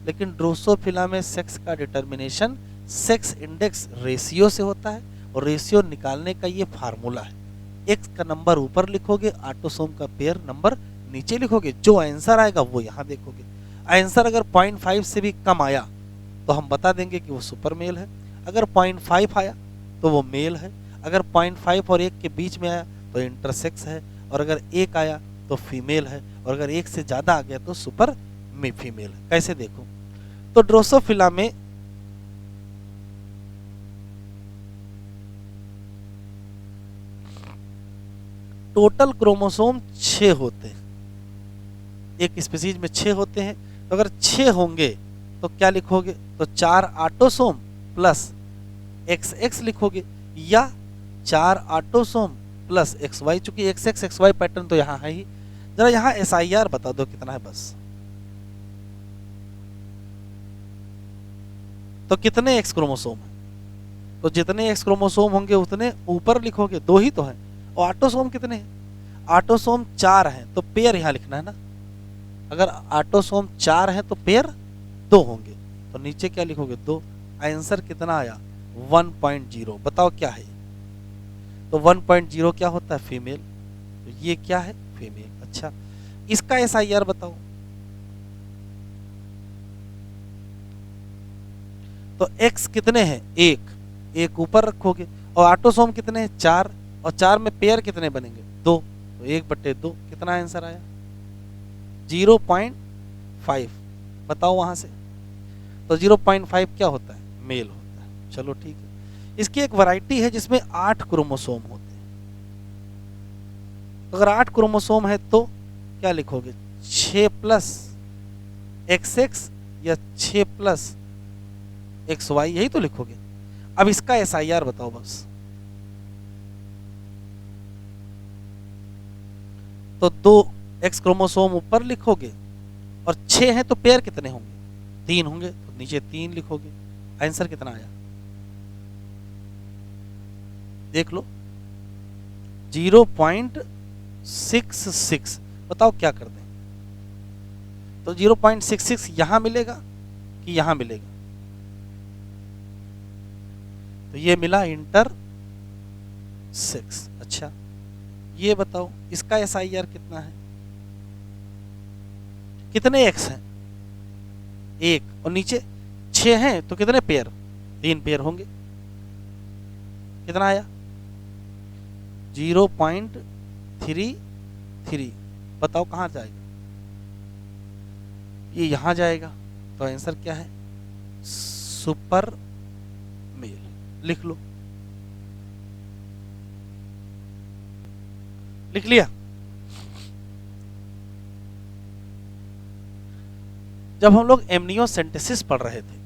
लेकिन ड्रोसोफिला में सेक्स का डिटर्मिनेशन सेक्स इंडेक्स रेशियो से होता है, और रेशियो निकालने का ये फार्मूला है। एक्स का नंबर ऊपर लिखोगे, ऑटोसोम का पेयर नंबर नीचे लिखोगे, जो आंसर आएगा वो यहाँ देखोगे। आंसर अगर 0.5 से भी कम आया तो हम बता देंगे कि वो सुपर मेल है, अगर 0.5 आया तो वो मेल है, अगर 0.5 और 1 के बीच में आया तो इंटरसेक्स है, और अगर 1 आया तो फीमेल है, और अगर 1 से ज़्यादा आ गया तो सुपर फीमेल है। कैसे देखो, तो ड्रोसोफिला में टोटल क्रोमोसोम 6 होते हैं, एक स्पीसीज में 6 होते हैं, तो अगर 6 होंगे तो क्या लिखोगे, तो 4 ऑटोसोम प्लस XX लिखोगे, या 4 ऑटोसोम प्लस XY, चूंकि XX XY पैटर्न तो यहाँ है ही। जरा यहाँ SIR बता दो कितना है बस, तो कितने X क्रोमोसोम है, तो जितने X क्रोमोसोम होंगे उतने ऊपर लिखोगे, 2 ही तो हैं। और ऑटोसोम कितने हैं, ऑटोसोम 4 हैं, तो पेयर यहाँ लिखना है ना, अगर ऑटोसोम 4 हैं तो पेयर 2 होंगे, तो नीचे क्या लिखोगे, 2। आंसर कितना आया, 1.0। बताओ क्या है, तो 1.0 क्या होता है, फीमेल, तो ये क्या है, फीमेल। अच्छा, इसका SIR बताओ, तो X कितने हैं, 1 ऊपर रखोगे, और ऑटोसोम कितने हैं, 4, और 4 में पेयर कितने बनेंगे, 2, तो 1/2, कितना आंसर आया, 0.5। बताओ वहां से, तो 0.5 क्या होता है, मेल होता है। चलो ठीक है, इसकी एक वैरायटी है जिसमें 8 क्रोमोसोम होते हैं, तो अगर 8 क्रोमोसोम है तो क्या लिखोगे, 6 प्लस XX या 6 प्लस XY, यही तो लिखोगे। अब इसका SIR बताओ बस, तो 2 X क्रोमोसोम ऊपर लिखोगे, और 6 हैं तो पेयर कितने होंगे, 3 होंगे, तो नीचे 3 लिखोगे। आंसर कितना आया, देख लो, 0.66। बताओ क्या कर दें, तो 0.66 यहां मिलेगा कि यहां मिलेगा, तो ये मिला इंटर 6। अच्छा, ये बताओ इसका SIR कितना है, कितने X हैं, 1, और नीचे 6 हैं तो कितने पेयर, 3 पेयर होंगे, कितना आया, 0.33। बताओ कहां जाएगा, ये यहां जाएगा, तो आंसर क्या है, सुपर मेल। लिख लो, लिख लिया। जब हम लोग एमनियोसेंटेसिस पढ़ रहे थे,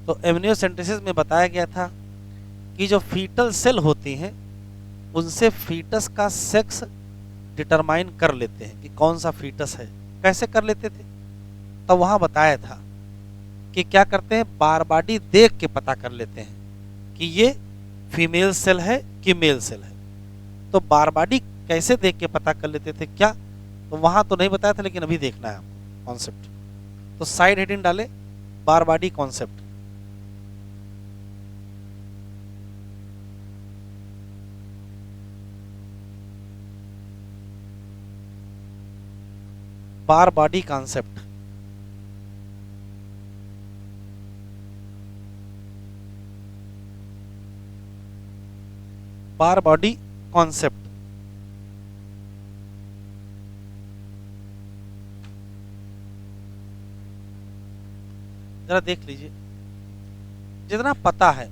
तो एमनियोसेंटेसिस में बताया गया था कि जो फीटल सेल होती हैं उनसे फीटस का सेक्स डिटरमाइन कर लेते हैं कि कौन सा फीटस है। कैसे कर लेते थे, तो वहां बताया था कि क्या करते हैं, बार बॉडी देख के पता कर लेते हैं कि ये फीमेल सेल है कि मेल सेल है। तो बार बॉडी कैसे देख के पता कर लेते थे क्या, तो वहां तो नहीं बताया था, लेकिन अभी देखना है आपको कॉन्सेप्ट। तो साइड हेडिंग डाले, बार बॉडी कॉन्सेप्ट। बार बॉडी कॉन्सेप्ट, बार बॉडी कॉन्सेप्ट। जरा देख लीजिए, जितना पता है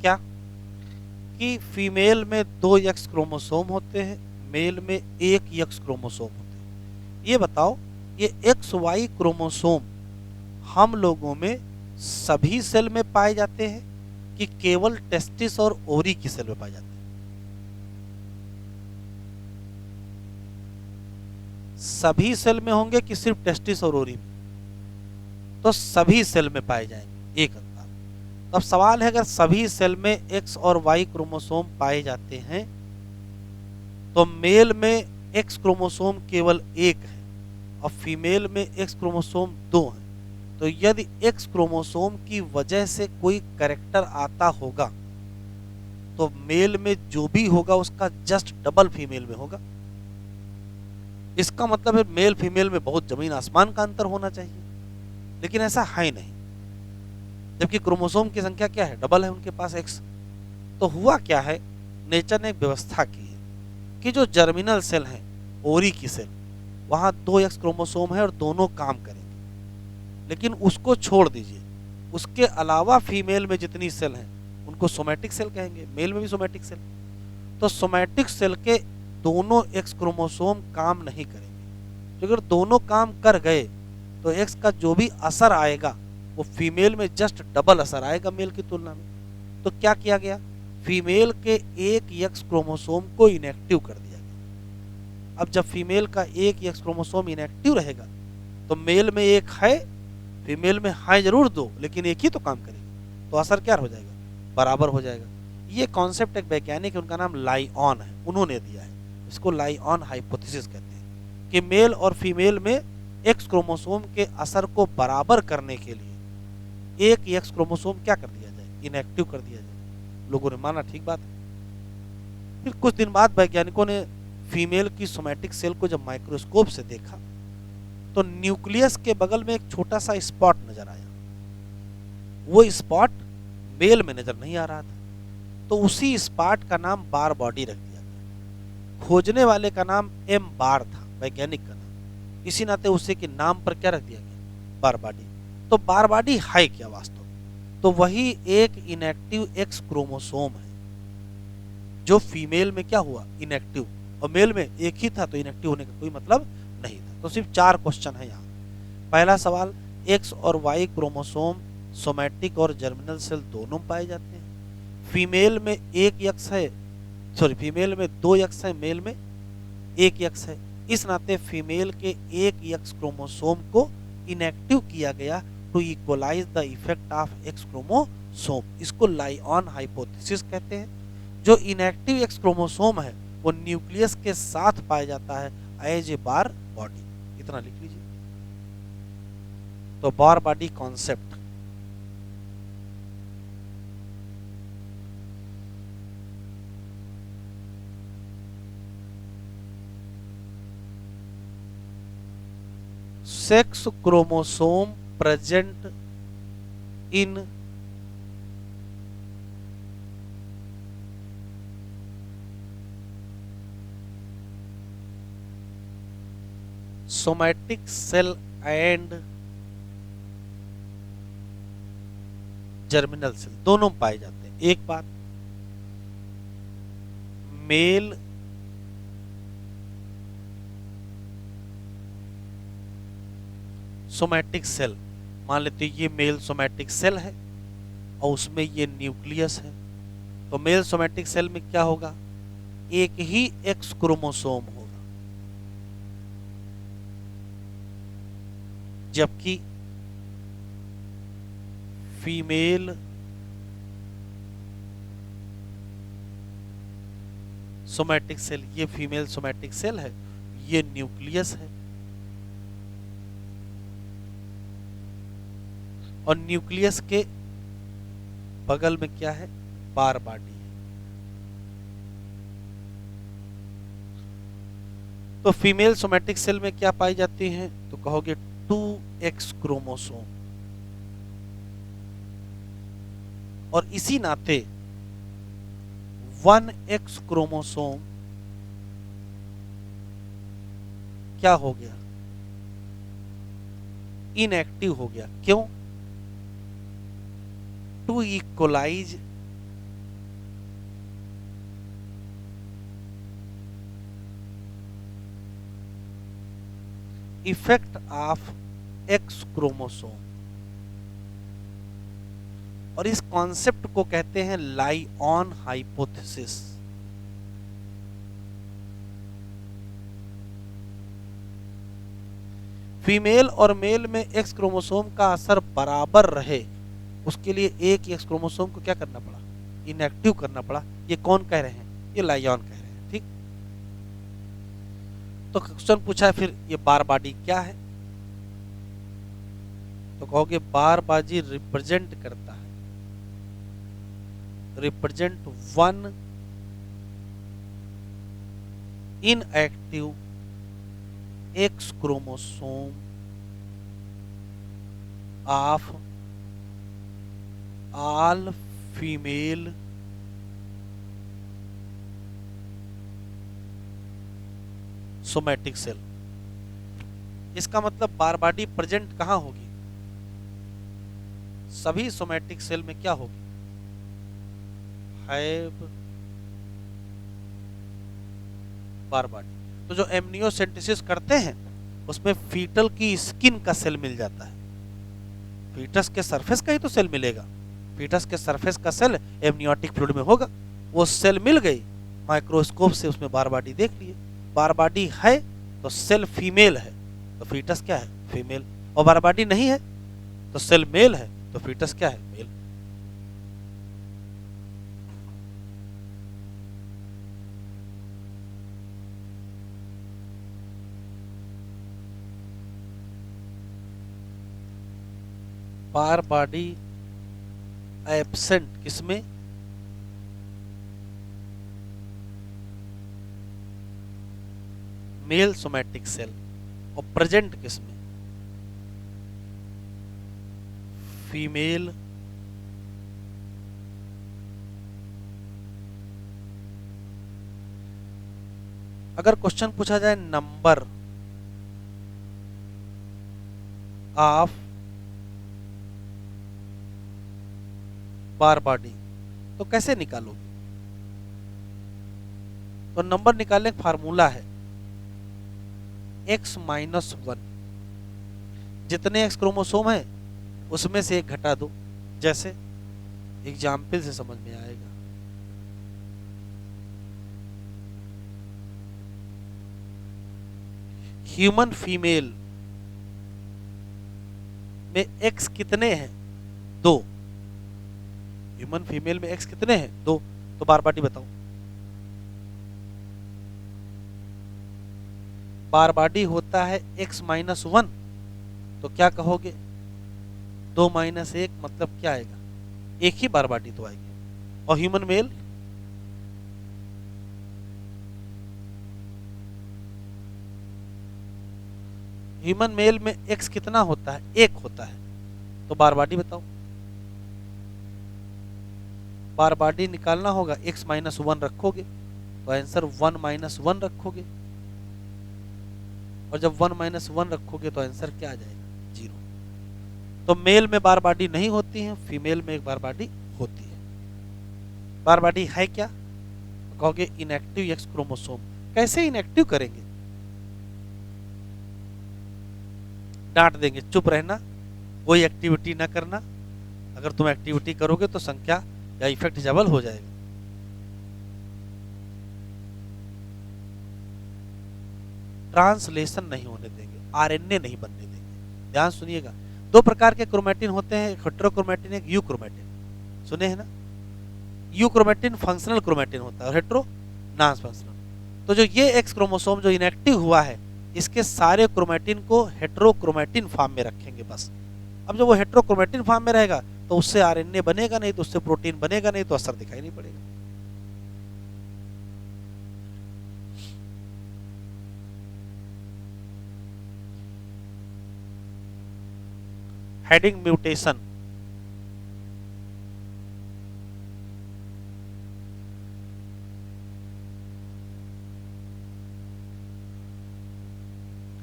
क्या कि फीमेल में 2 X क्रोमोसोम होते हैं, मेल में 1 X क्रोमोसोम होते हैं। ये बताओ, ये XY क्रोमोसोम हम लोगों में सभी सेल में पाए जाते हैं कि केवल टेस्टिस और ओरी की सेल में पाए जाते हैं, सभी सेल में होंगे कि सिर्फ टेस्टिस और ओरी में, तो सभी सेल में पाए जाएंगे एक अंतर। तो अब सवाल है, अगर सभी सेल में X और Y क्रोमोसोम पाए जाते हैं तो मेल में X क्रोमोसोम केवल 1 है और फीमेल में X क्रोमोसोम 2 है। तो यदि X क्रोमोसोम की वजह से कोई कैरेक्टर आता होगा तो मेल में जो भी होगा उसका जस्ट डबल फीमेल में होगा। इसका मतलब है मेल फीमेल में बहुत जमीन आसमान का अंतर होना चाहिए, लेकिन ऐसा है नहीं। जबकि क्रोमोसोम की संख्या क्या है, डबल है उनके पास, एक्स। तो हुआ क्या है, नेचर ने एक व्यवस्था की है कि जो जर्मिनल सेल है, ओरी की सेल, वहां 2x क्रोमोसोम है और दोनों काम करेंगे। लेकिन उसको छोड़ दीजिए, उसके अलावा फीमेल में जितनी सेल हैं उनको सोमैटिक सेल कहेंगे, मेल में भी सोमैटिक सेल। तो सोमैटिक सेल के दोनों एक्स क्रोमोसोम काम नहीं करेंगे। तो अगर दोनों काम कर गए तो एक्स का जो भी असर आएगा वो फीमेल में जस्ट डबल असर आएगा मेल की तुलना में। तो क्या किया गया, फीमेल के एक एक्स क्रोमोसोम को इनएक्टिव कर दिया गया। अब जब फीमेल का एक एक्स क्रोमोसोम इनएक्टिव रहेगा तो मेल में एक है, फीमेल में है जरूर दो, लेकिन एक ही तो काम करेगी, तो असर क्या हो जाएगा, बराबर हो जाएगा। ये कॉन्सेप्ट एक वैज्ञानिक है, उनका नाम लाइऑन है, उन्होंने दिया है। इसको लाइऑन हाइपोथेसिस कहते हैं कि मेल और फीमेल में एक्स क्रोमोसोम के असर को बराबर करने के लिए एक एक्स क्रोमोसोम क्या कर दिया जाए, इनएक्टिव कर दिया जाए। लोगों ने माना ठीक बात है। फिर कुछ दिन बाद वैज्ञानिकों ने फीमेल की सोमैटिक सेल को जब माइक्रोस्कोप से देखा तो न्यूक्लियस के बगल में एक छोटा सा स्पॉट नजर आया। वो स्पॉट मेल में नजर नहीं आ रहा था, तो उसी स्पॉट का नाम बार बॉडी रख दिया गया। खोजने वाले का नाम एम बार था, वैज्ञानिक का नाम, इसी नाते उसे के नाम पर क्या रख दिया गया, बार बॉडी। तो बार बॉडी है क्या वास्तव में, तो वही एक इनएक्टिव एक्स क्रोमोसोम है जो फीमेल में क्या हुआ, इनएक्टिव, और मेल में एक ही था, तो इनएक्टिव होने का कोई मतलब नहीं था। तो सिर्फ 4 क्वेश्चन है यहाँ। पहला सवाल, एक्स और वाई क्रोमोसोम सोमैटिक और जर्मिनल सेल दोनों पाए जाते हैं। फीमेल में एक एक्स है, सॉरी फीमेल में 2 एक्स है, मेल में एक एक्स है। इस नाते फीमेल के एक एक्स क्रोमोसोम को इनएक्टिव किया गया to equalise the effect of X chromosome. इसको लाइऑन हाइपोथेसिस कहते हैं। जो इनएक्टिव एक्स क्रोमोसोम है वो न्यूक्लियस के साथ पाया जाता है एज ए बार बॉडी। इतना लिख लीजिए। तो Barr body concept, sex chromosome present in somatic cell and germinal cell दोनों पाए जाते हैं। एक बात, मेल सोमैटिक सेल, मान लेते हैं ये मेल सोमैटिक सेल है और उसमें ये न्यूक्लियस है, तो मेल सोमैटिक सेल में क्या होगा, एक ही एक्स क्रोमोसोम होगा। जबकि फीमेल सोमैटिक सेल, ये फीमेल सोमैटिक सेल है, ये न्यूक्लियस है, और न्यूक्लियस के बगल में क्या है, बार बॉडी है। तो फीमेल सोमैटिक सेल में क्या पाई जाती हैं, तो कहोगे 2x क्रोमोसोम, और इसी नाते 1x क्रोमोसोम क्या हो गया, इनएक्टिव हो गया। क्यों, to equalise effect of X chromosome. और इस कॉन्सेप्ट को कहते हैं लाइऑन हाइपोथेसिस। फीमेल और मेल में एक्स क्रोमोसोम का असर बराबर रहे, उसके लिए एक एक्स क्रोमोसोम को क्या करना पड़ा, इनएक्टिव करना पड़ा। ये कौन कह रहे हैं, ये लाइऑन कह रहे हैं। ठीक, तो क्वेश्चन पूछा है फिर ये बार बॉडी क्या है, तो कहोगे बार बाजी रिप्रेजेंट करता है, represent 1 inactive X chromosome of all female somatic cell. इसका मतलब बारबाडी प्रेजेंट कहां होगी? सभी सोमैटिक सेल में क्या होगी? हैव बारबाडी। तो जो एमनियोसेंटेसिस करते हैं उसमें फीटल की स्किन का सेल मिल जाता है, फीटस के सरफेस का ही तो सेल मिलेगा, फीटस के सरफेस का सेल एमनियोटिक फ्लूइड में होगा, वो सेल मिल गई, माइक्रोस्कोप से उसमें बारबाडी देख लिए, बारबाडी है तो सेल फीमेल है तो फीटस क्या है? फीमेल। और बारबाडी नहीं है तो सेल मेल है तो फीटस क्या है? मेल। बारबाडी एब्सेंट किसमें? Male somatic cell. और प्रेजेंट किसमें? फीमेल अगर क्वेश्चन पूछा जाए नंबर ऑफ बारबाडी तो कैसे निकालोगे? तो नंबर निकालने का फार्मूला है x-1, जितने एक्स क्रोमोसोम है उसमें से एक घटा दो, जैसे एग्जाम्पल से समझ में आएगा। ह्यूमन फीमेल में एक्स कितने हैं? 2। ह्यूमन फीमेल में एक्स कितने हैं? 2। तो बारबाडी बताओ। बारबाडी होता है x-1, तो क्या कहोगे? 2 - 1 मतलब क्या आएगा? एक ही बारबाडी तो आएगी। और ह्यूमन मेल ह्यूमन मेल में एक्स कितना होता है? 1 होता है। तो बारबाडी बताओ। बारबाडी निकालना होगा, x-1 रखोगे तो आंसर 1 - 1 रखोगे, और जब 1 - 1 रखोगे तो आंसर क्या आ जाएगा? 0। तो मेल में बारबाडी नहीं होती है, फीमेल में एक बारबाडी होती है। बारबाडी है क्या? तो कहोगे इनएक्टिव एक्स क्रोमोसोम। कैसे इनएक्टिव करेंगे? डांट देंगे, चुप रहना, कोई एक्टिविटी ना करना, अगर तुम एक्टिविटी करोगे तो संख्या या इफेक्ट डबल हो जाएगा। ट्रांसलेशन नहीं होने देंगे, आरएनए नहीं बनने देंगे। ध्यान सुनिएगा, 2 प्रकार के क्रोमैटिन होते हैं, एक हेटेरोक्रोमैटिन, एक यू क्रोमैटिन। सुने हैं ना? यू क्रोमैटिन फंक्शनल क्रोमैटिन होता है और हेटेरो नॉन फंक्शनल। तो जो ये एक्स क्रोमोसोम जो इनएक्टिव हुआ है, इसके सारे क्रोमैटिन को हेटेरोक्रोमैटिन फॉर्म में रखेंगे बस। अब जब वो हेटेरोक्रोमैटिन फॉर्म में रहेगा तो उससे आरएनए बनेगा नहीं, तो उससे प्रोटीन बनेगा नहीं, तो असर दिखाई नहीं पड़ेगा। Heading mutation.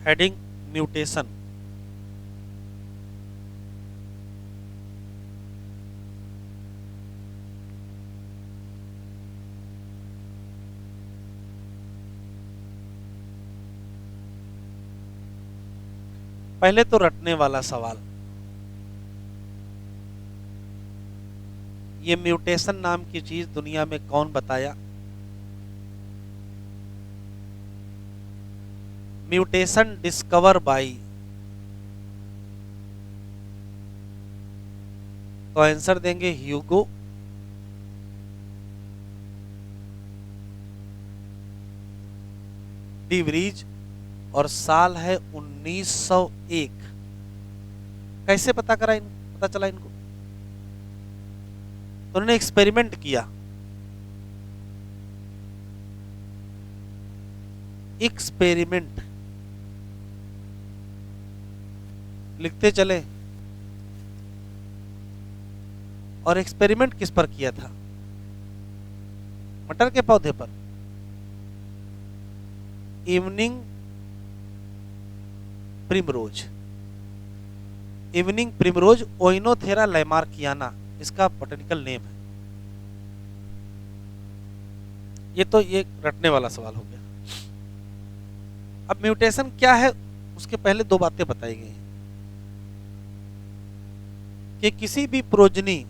हेडिंग म्यूटेशन पहले तो रटने वाला सवाल, ये म्यूटेशन नाम की चीज दुनिया में कौन बताया? म्यूटेशन डिस्कवर बाई, तो आंसर देंगे ह्यूगो डी वरीज, और साल है 1901। कैसे पता करा पता चला इनको? तो उन्होंने एक्सपेरिमेंट किया। एक्सपेरिमेंट लिखते चले। और एक्सपेरिमेंट किस पर किया था? मटर के पौधे पर। इवनिंग प्रिमरोज, इवनिंग प्रिमरोज ओइनोथेरा लैमार्कियाना इसका बोटेनिकल नेम है। ये तो ये रटने वाला सवाल हो गया। अब म्यूटेशन क्या है उसके पहले दो बातें बताई गई हैं कि किसी भी प्रोजनी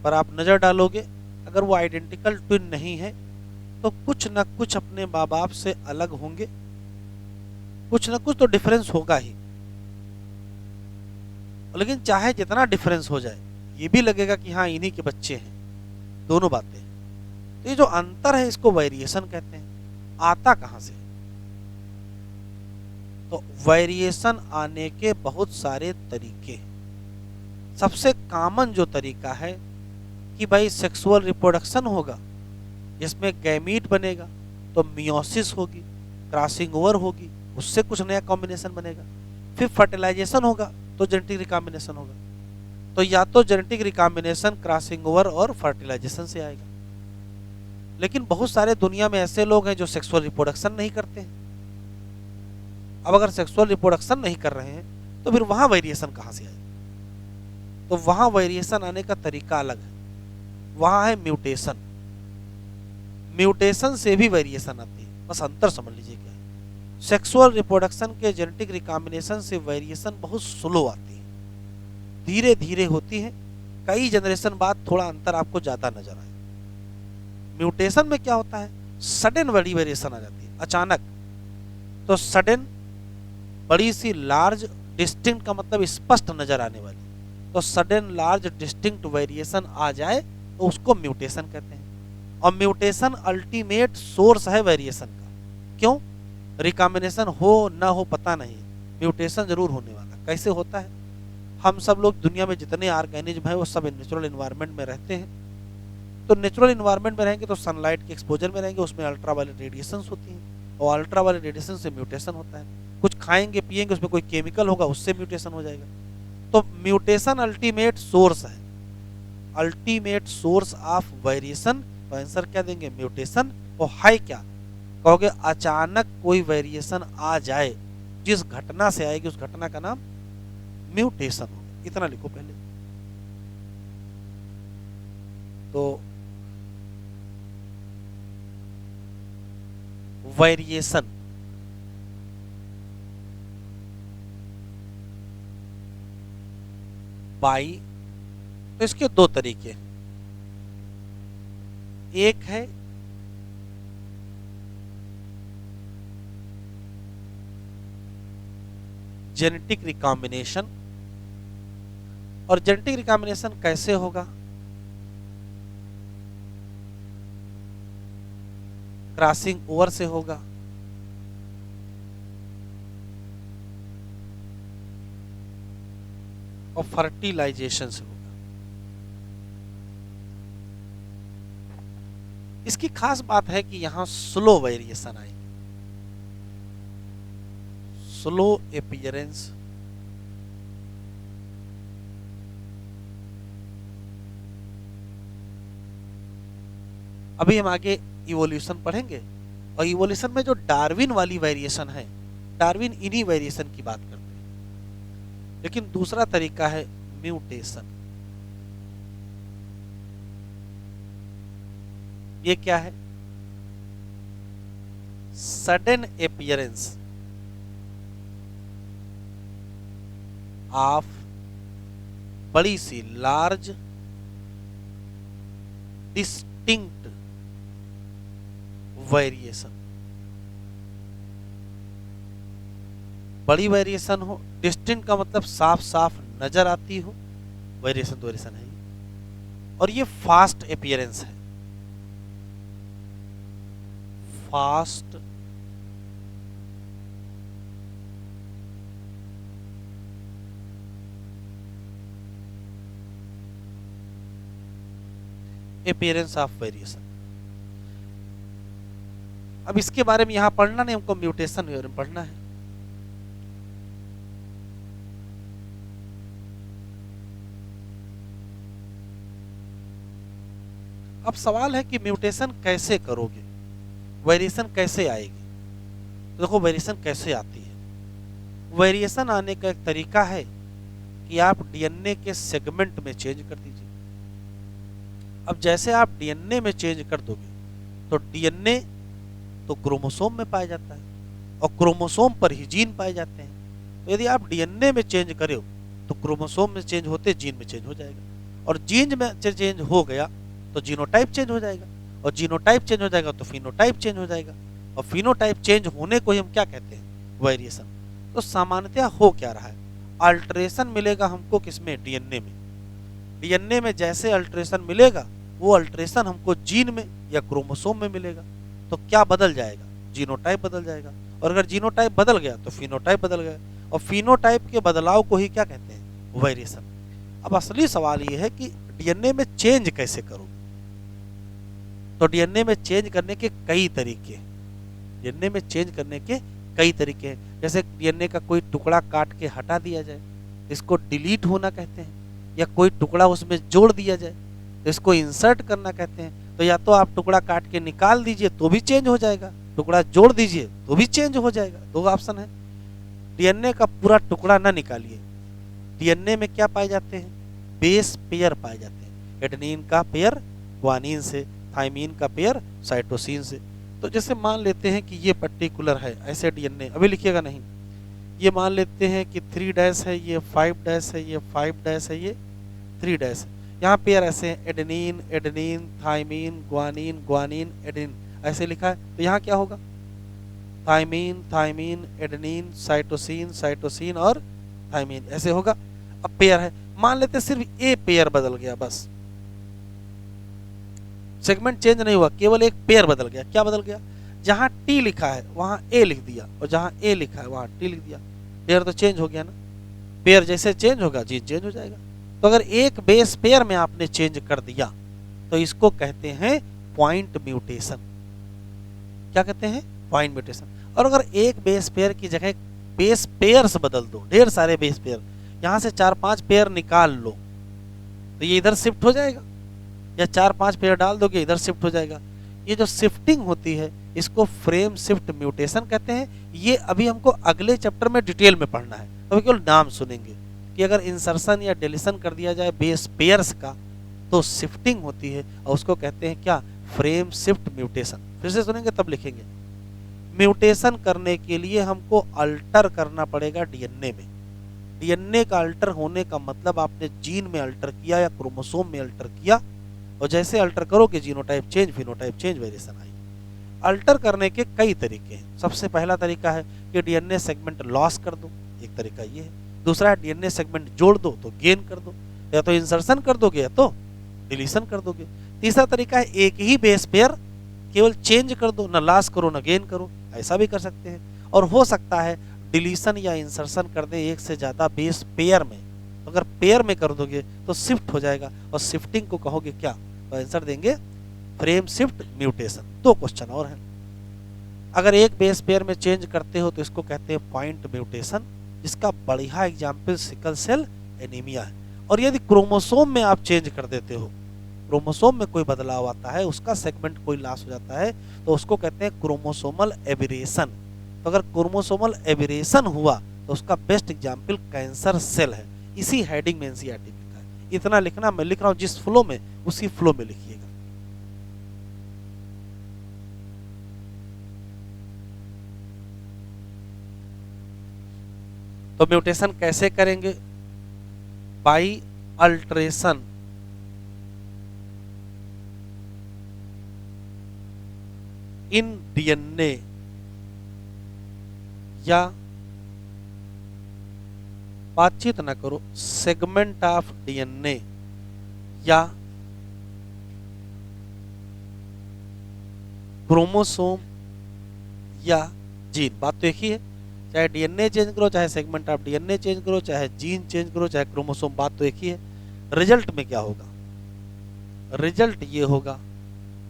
पर आप नजर डालोगे, अगर वो आइडेंटिकल ट्विन नहीं है तो कुछ ना कुछ अपने माँ बाप से अलग होंगे, कुछ ना कुछ तो डिफरेंस होगा ही। लेकिन चाहे जितना डिफरेंस हो जाए ये भी लगेगा कि हाँ इन्हीं के बच्चे हैं, दोनों बातें। तो ये जो अंतर है इसको वेरिएशन कहते हैं। आता कहां से? तो वेरिएशन आने के बहुत सारे तरीके हैं। सबसे कॉमन जो तरीका है कि भाई सेक्सुअल रिप्रोडक्शन होगा जिसमें गैमीट बनेगा तो मियोसिस होगी, क्रॉसिंग ओवर होगी, उससे कुछ नया कॉम्बिनेशन बनेगा। फिर फर्टिलाइजेशन होगा तो जेनेटिक रिकॉम्बिनेशन होगा। तो या तो जेनेटिक रिकॉम्बिनेशन क्रॉसिंग ओवर और फर्टिलाइजेशन से आएगा। लेकिन बहुत सारे दुनिया में ऐसे लोग हैं जो सेक्सुअल रिप्रोडक्शन नहीं करते हैं। अब अगर सेक्सुअल रिप्रोडक्शन नहीं कर रहे हैं तो फिर वहां वेरिएशन कहां से आएगा? तो वहां वेरिएशन आने का तरीका अलग है। वहां है म्यूटेशन। म्यूटेशन से भी वेरिएशन आती है, बस अंतर समझ लीजिए क्या है। सेक्सुअल रिप्रोडक्शन के जेनेटिक रिकॉम्बिनेशन से वेरिएशन बहुत स्लो आती है, धीरे धीरे होती है। कई जनरेशन बाद थोड़ा अंतर आपको ज्यादा नजर आए। म्यूटेशन में क्या होता है, सडन बड़ी वेरिएशन आ जाती है, अचानक। तो सडन बड़ी सी लार्ज डिस्टिंक्ट का मतलब स्पष्ट नजर आने वाली। तो सडन लार्ज डिस्टिंक्ट वेरिएशन आ जाए तो उसको म्यूटेशन कहते हैं। और म्यूटेशन अल्टीमेट सोर्स है वेरिएशन का। क्यों? रिकॉम्बिनेशन हो ना हो पता नहीं, म्यूटेशन जरूर होने वाला। कैसे होता है? हम सब लोग दुनिया में जितने ऑर्गेनिज्म हैं वो सब नेचुरल एनवायरनमेंट में रहते हैं। तो नेचुरल एनवायरनमेंट में रहेंगे तो सनलाइट के एक्सपोजर में रहेंगे, उसमें अल्ट्रा वायलेट रेडिएशन होती हैं और अल्ट्रा वायलेट रेडिएशन से म्यूटेशन होता है। कुछ खाएंगे पिएंगे उसमें कोई केमिकल होगा, उससे म्यूटेशन हो जाएगा। तो म्यूटेशन अल्टीमेट सोर्स है, अल्टीमेट सोर्स ऑफ वेरिएशन। तो आंसर क्या देंगे? म्यूटेशन। और है क्या? कहोगे अचानक कोई वेरिएशन आ जाए, जिस घटना से आएगी उस घटना का नाम म्यूटेशन होगा। इतना लिखो पहले। तो वेरिएशन बाई, तो इसके दो तरीके। एक है जेनेटिक रिकॉम्बिनेशन। और जेनेटिक रिकॉम्बिनेशन कैसे होगा? क्रॉसिंग ओवर से होगा। और फर्टिलाइजेशन से होगा। इसकी खास बात है कि यहां स्लो वेरिएशन आएगी, स्लो अपीयरेंस। अभी हम आगे इवोल्यूशन पढ़ेंगे और इवोल्यूशन में जो डार्विन वाली वेरिएशन है, डार्विन इन्हीं वेरिएशन की बात करते हैं। लेकिन दूसरा तरीका है म्यूटेशन। ये क्या है? सडन अपीयरेंस ऑफ बड़ी सी लार्ज डिस्टिंक्ट वेरिएशन। बड़ी वेरिएशन हो, डिस्टिंक्ट का मतलब साफ साफ नजर आती हो, वेरिएशन तो वेरिएशन है। और ये फास्ट अपीयरेंस है, फास्ट अपीयरेंस ऑफ वेरिएशन। अब इसके बारे में यहां पढ़ना नहीं, हमको म्यूटेशन के बारे में पढ़ना है। अब सवाल है कि म्यूटेशन कैसे करोगे, वेरिएशन कैसे आएगी। तो देखो वेरिएशन कैसे आती है। वेरिएशन आने का एक तरीका है कि आप डीएनए के सेगमेंट में चेंज कर दीजिए। अब जैसे आप डीएनए में चेंज कर दोगे तो डीएनए तो क्रोमोसोम में पाया जाता है और क्रोमोसोम पर ही जीन पाए जाते हैं। तो यदि आप डीएनए में चेंज करो तो क्रोमोसोम में चेंज होते जीन में चेंज हो जाएगा, और जीन में चेंज हो गया तो जीनोटाइप चेंज हो जाएगा, और जीनोटाइप चेंज हो जाएगा तो फिनोटाइप चेंज हो जाएगा, और फिनोटाइप चेंज होने को ही हम क्या कहते हैं, वेरिएशन। तो सामान्यतः हो क्या रहा है, अल्टरेशन मिलेगा हमको किसमें, डीएनए में। डीएनए में जैसे अल्टरेशन मिलेगा वो अल्टरेशन हमको जीन में या क्रोमोसोम में मिलेगा। तो क्या बदल जाएगा, जीनोटाइप बदल जाएगा, और अगर जीनोटाइप बदल गया तो फिनोटाइप बदल गया, और फिनोटाइप के बदलाव को ही क्या कहते हैं, वेरिएशन। अब असली सवाल ये है कि डीएनए में चेंज कैसे करोगे। तो डीएनए में चेंज करने के कई तरीके हैं, डीएनए में चेंज करने के कई तरीके हैं। जैसे डीएनए का कोई टुकड़ा काट के हटा दिया जाए, इसको डिलीट होना कहते हैं, या कोई टुकड़ा उसमें जोड़ दिया जाए तो इसको इंसर्ट करना कहते हैं। तो या तो आप टुकड़ा काट के निकाल दीजिए तो भी चेंज हो जाएगा, टुकड़ा जोड़ दीजिए तो भी चेंज हो जाएगा, दो ऑप्शन है। डीएनए का पूरा टुकड़ा ना निकालिए, डीएनए में क्या पाए जाते हैं, बेस पेयर पाए जाते हैं, एडेनिन का पेयर ग्वानिन से, थाइमीन का पेयर साइटोसिन से। तो जैसे मान लेते हैं कि ये पर्टिकुलर है ऐसे डीएनए, अभी लिखिएगा नहीं, ये मान लेते हैं कि 3' है, ये 5' है, ये 5' है, ये 3' है। यहाँ पेयर ऐसे हैं, adenine adenine thymine guanine guanine adenine ऐसे लिखा है। तो यहाँ क्या होगा, thymine thymine adenine cytosine cytosine और थाइमीन ऐसे होगा। अब पेयर है, मान लेते सिर्फ ए पेयर बदल गया, बस सेगमेंट चेंज नहीं हुआ, केवल एक पेयर बदल गया। क्या बदल गया, जहां टी लिखा है वहां ए लिख दिया, और जहां ए लिखा है वहां टी लिख दिया, पेयर तो चेंज हो गया ना। पेयर जैसे चेंज होगा जीन चेंज हो जाएगा। तो अगर एक बेस पेयर में आपने चेंज कर दिया तो इसको कहते हैं पॉइंट म्यूटेशन। क्या कहते हैं, पॉइंट म्यूटेशन। और अगर एक बेस पेयर की जगह बेस पेयर्स बदल दो, ढेर सारे बेस पेयर, यहां से 4-5 पेयर निकाल लो तो ये इधर शिफ्ट हो जाएगा, या 4-5 पेयर डाल दोगे इधर शिफ्ट हो जाएगा। ये जो शिफ्टिंग होती है इसको फ्रेम शिफ्ट म्यूटेशन कहते हैं। ये अभी हमको अगले चैप्टर में डिटेल में पढ़ना है, अभी केवल नाम सुनेंगे कि अगर इंसर्शन या डिलीशन कर दिया जाए बेस पेयर्स का तो शिफ्टिंग होती है, और उसको कहते हैं क्या, फ्रेम शिफ्ट म्यूटेशन। फिर से सुनेंगे तब लिखेंगे। म्यूटेशन करने के लिए हमको अल्टर करना पड़ेगा डीएनए में। डीएनए का अल्टर होने का मतलब आपने जीन में अल्टर किया या क्रोमोसोम में अल्टर किया, और जैसे अल्टर करोगे genotype change phenotype change variation आई। अल्टर करने के कई तरीके हैं। सबसे पहला तरीका है कि डीएनए सेगमेंट लॉस कर दो, एक तरीका ये है। दूसरा है डीएनए सेगमेंट जोड़ दो तो गेन कर दो, या तो इंसर्शन कर दोगे या तो डिलीशन कर दोगे। तीसरा तरीका है एक ही बेस पेयर केवल चेंज कर दो, ना लॉस करो ना गेन करो, ऐसा भी कर सकते हैं। और हो सकता है डिलीशन या इंसर्शन कर दे एक से ज्यादा बेस पेयर में, अगर पेयर में कर दोगे तो शिफ्ट हो जाएगा, और शिफ्टिंग को कहोगे क्या, तो आंसर देंगे फ्रेम शिफ्ट म्यूटेशन। 2 क्वेश्चन और हैं। अगर एक बेस पेयर में चेंज करते हो तो इसको कहते हैं पॉइंट म्यूटेशन, जिसका बढ़िया एग्जाम्पल सिकल सेल एनीमिया है। और यदि क्रोमोसोम में आप चेंज कर देते हो, क्रोमोसोम में कोई बदलाव आता है, उसका सेगमेंट कोई लॉस हो जाता है, तो उसको कहते हैं क्रोमोसोमल एबिरेशन। तो अगर क्रोमोसोमल एबिरेशन हुआ तो उसका बेस्ट एग्जाम्पल कैंसर सेल है। इसी हेडिंग में एनसीईआरटी लिखा है। इतना लिखना, मैं लिख रहा हूं जिस फ्लो में उसी फ्लो में लिखिएगा। तो म्यूटेशन कैसे करेंगे, बाई अल्ट्रेशन इन डीएनए, या बातचीत ना करो, सेगमेंट ऑफ डीएनए या क्रोमोसोम या जीन, बात तो एक ही है। चाहे डीएनए चेंज करो, चाहे सेगमेंट ऑफ डीएनए चेंज करो, चाहे जीन चेंज करो, चाहे क्रोमोसोम, बात तो एक ही है। रिजल्ट में क्या होगा, रिजल्ट ये होगा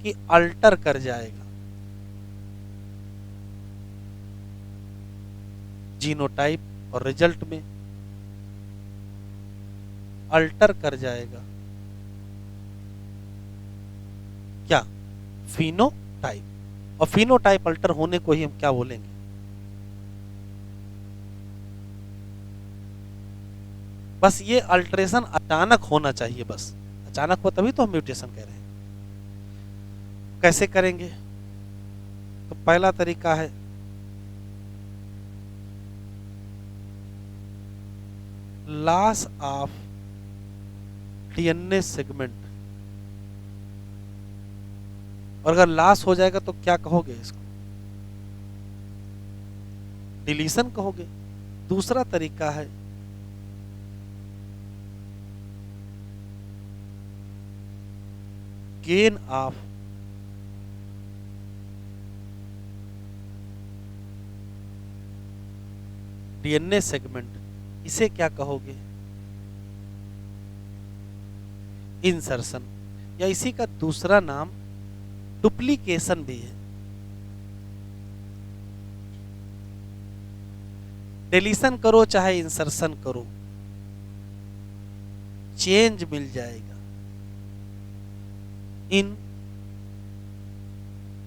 कि अल्टर कर जाएगा जीनोटाइप, और रिजल्ट में अल्टर कर जाएगा फिनोटाइप। और फिनोटाइप अल्टर होने को ही हम क्या बोलेंगे? बस ये अल्टरेशन अचानक होना चाहिए, बस अचानक हो तभी तो हम म्यूटेशन कह रहे हैं। कैसे करेंगे? तो पहला तरीका है लॉस ऑफ डीएनए सेगमेंट। और अगर लॉस हो जाएगा तो क्या कहोगे इसको? डिलीशन कहोगे। दूसरा तरीका है गेन ऑफ डीएनए सेगमेंट, इसे क्या कहोगे? इंसर्शन, या इसी का दूसरा नाम डुप्लीकेशन भी है। डिलीशन करो चाहे इंसर्शन करो, चेंज मिल जाएगा इन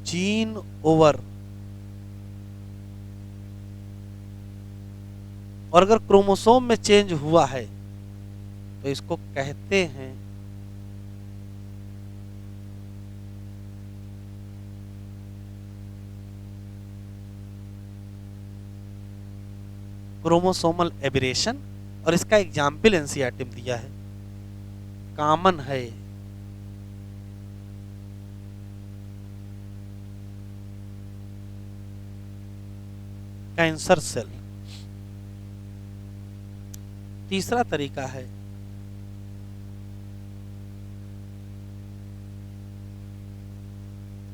जीन ओवर। और अगर क्रोमोसोम में चेंज हुआ है तो इसको कहते हैं क्रोमोसोमल एबरेशन। और इसका एग्जाम्पल एनसीईआरटी में दिया है, कॉमन है कैंसर सेल। तीसरा तरीका है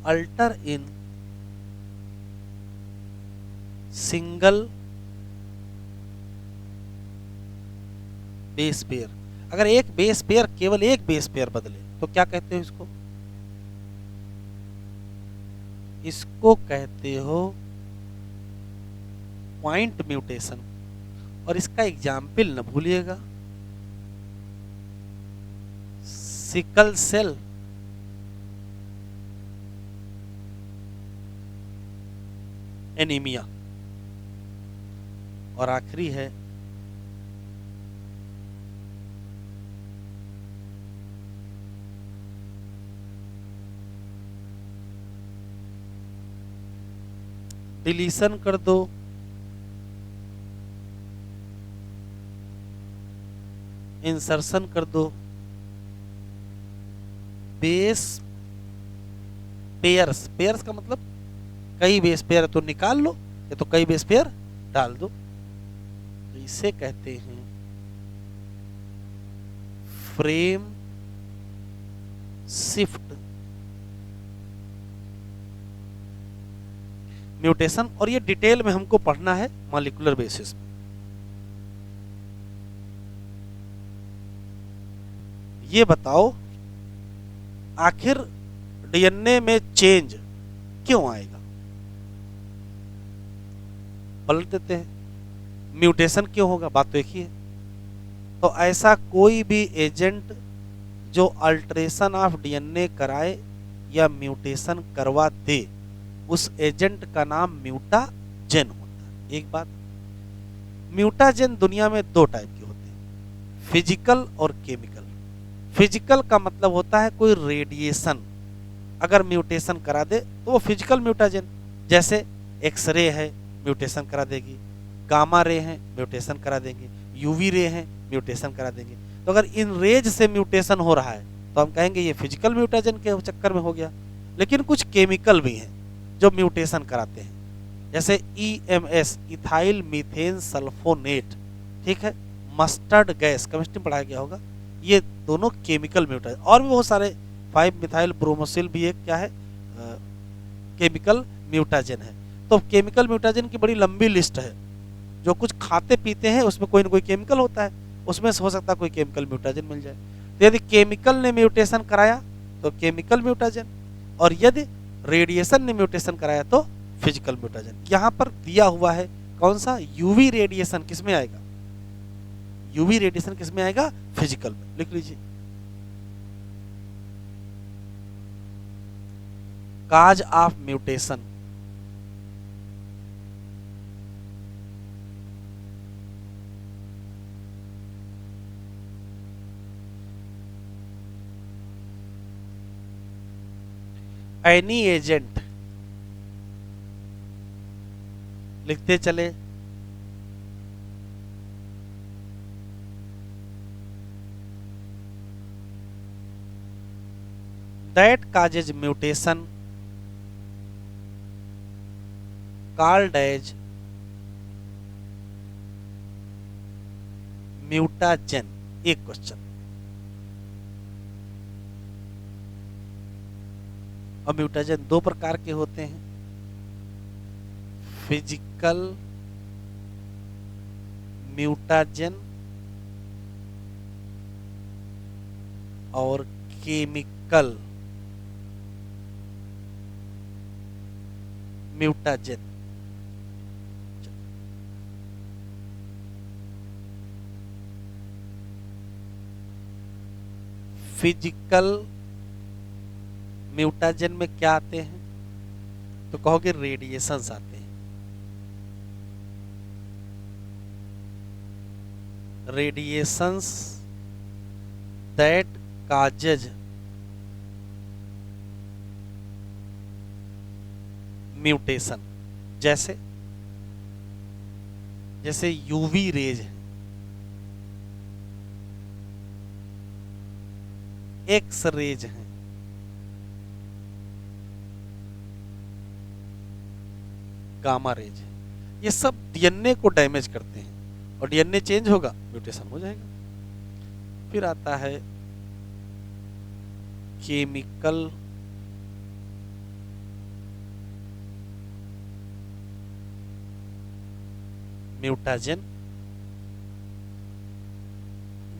अल्टर इन सिंगल बेस पेयर। अगर एक बेस पेयर, केवल एक बेस पेयर बदले तो क्या कहते हो इसको? इसको कहते हो पॉइंट म्यूटेशन। और इसका एग्जाम्पल न भूलिएगा, सिकल सेल, एनीमिया। और आखिरी है डिलीशन कर दो, इंसर्शन कर दो, बेस पेयर्स। पेयर्स का मतलब कई बेस पेयर तो निकाल लो, या तो कई बेस पेयर डाल दो। तो इसे कहते हैं फ्रेम शिफ्ट म्यूटेशन। और ये डिटेल में हमको पढ़ना है मॉलिक्यूलर बेसिस में। ये बताओ आखिर डीएनए में चेंज क्यों आएगा? पलट देते हैं, म्यूटेशन क्यों होगा? बात तो एक ही है। तो ऐसा कोई भी एजेंट जो अल्टरेशन ऑफ डीएनए कराए या म्यूटेशन करवा दे, उस एजेंट का नाम म्यूटाजेन होता है। एक बात, म्यूटाजेन दुनिया में दो टाइप के होते हैं, फिजिकल और केमिकल। फिजिकल का मतलब होता है कोई रेडिएशन अगर म्यूटेशन करा दे तो वो फिजिकल म्यूटाजेन। जैसे एक्सरे है, म्यूटेशन करा देगी, गामा रे है, म्यूटेशन करा देंगे, यूवी रे है, म्यूटेशन करा देंगे। तो अगर इन रेज से म्यूटेशन हो रहा है तो हम कहेंगे ये फिजिकल म्यूटाजेन के चक्कर में हो गया। लेकिन कुछ केमिकल भी हैं जो म्यूटेशन कराते हैं, जैसे EMS, इथाइल मीथेन सल्फोनेट, ठीक है, मस्टर्ड गैस, केमिस्ट्री में पढ़ाया गया होगा। ये दोनों केमिकल म्यूटाजेन। और भी बहुत सारे 5 मिथाइल ब्रोमोसिल भी एक क्या है, केमिकल म्यूटाजेन है। तो केमिकल म्यूटाजेन की बड़ी लंबी लिस्ट है। जो कुछ खाते पीते हैं उसमें कोई ना कोई केमिकल होता है, उसमें से हो सकता है कोई केमिकल म्यूटाजेन मिल जाए। तो यदि केमिकल ने म्यूटेशन कराया तो केमिकल म्यूटाजेन, और यदि रेडिएशन ने म्यूटेशन कराया तो फिजिकल म्यूटाजेन। यहाँ पर दिया हुआ है कौन सा? यूवी रेडिएशन किस में आएगा? यूवी रेडिएशन किस में आएगा? फिजिकल में। लिख लीजिए। Cause of mutation, any agent, लिखते चले, that causes mutation called as mutagen. एक क्वेश्चन, और म्यूटाजेन दो प्रकार के होते हैं, फिजिकल म्यूटाजेन और केमिकल म्यूटाजेन। फिजिकल म्यूटाजेन में क्या आते हैं, तो कहोगे रेडिएशंस आते हैं। रेडिएशंस दैट काजेज म्यूटेशन, जैसे जैसे यूवी रेज है, एक्स रेज हैं, गामा रेज है, ये सब डीएनए को डैमेज करते हैं और डीएनए चेंज होगा, म्यूटेशन हो जाएगा। फिर आता है केमिकल म्यूटाजेन,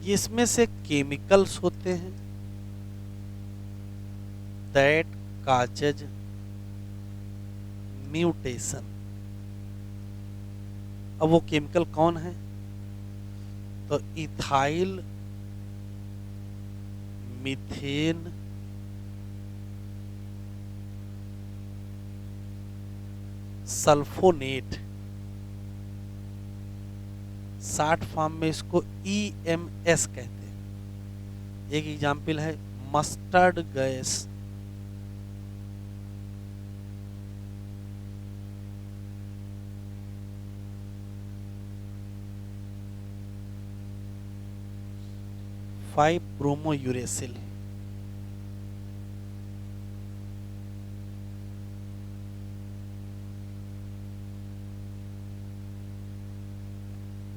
इसमें से केमिकल्स होते हैं दैट काजेज म्यूटेशन। अब वो केमिकल कौन है, तो ethyl methane sulphonate, short form में इसको EMS कहते हैं। एक एग्जाम्पल है मस्टर्ड गैस, फाइव ब्रोमोयूरेसिल,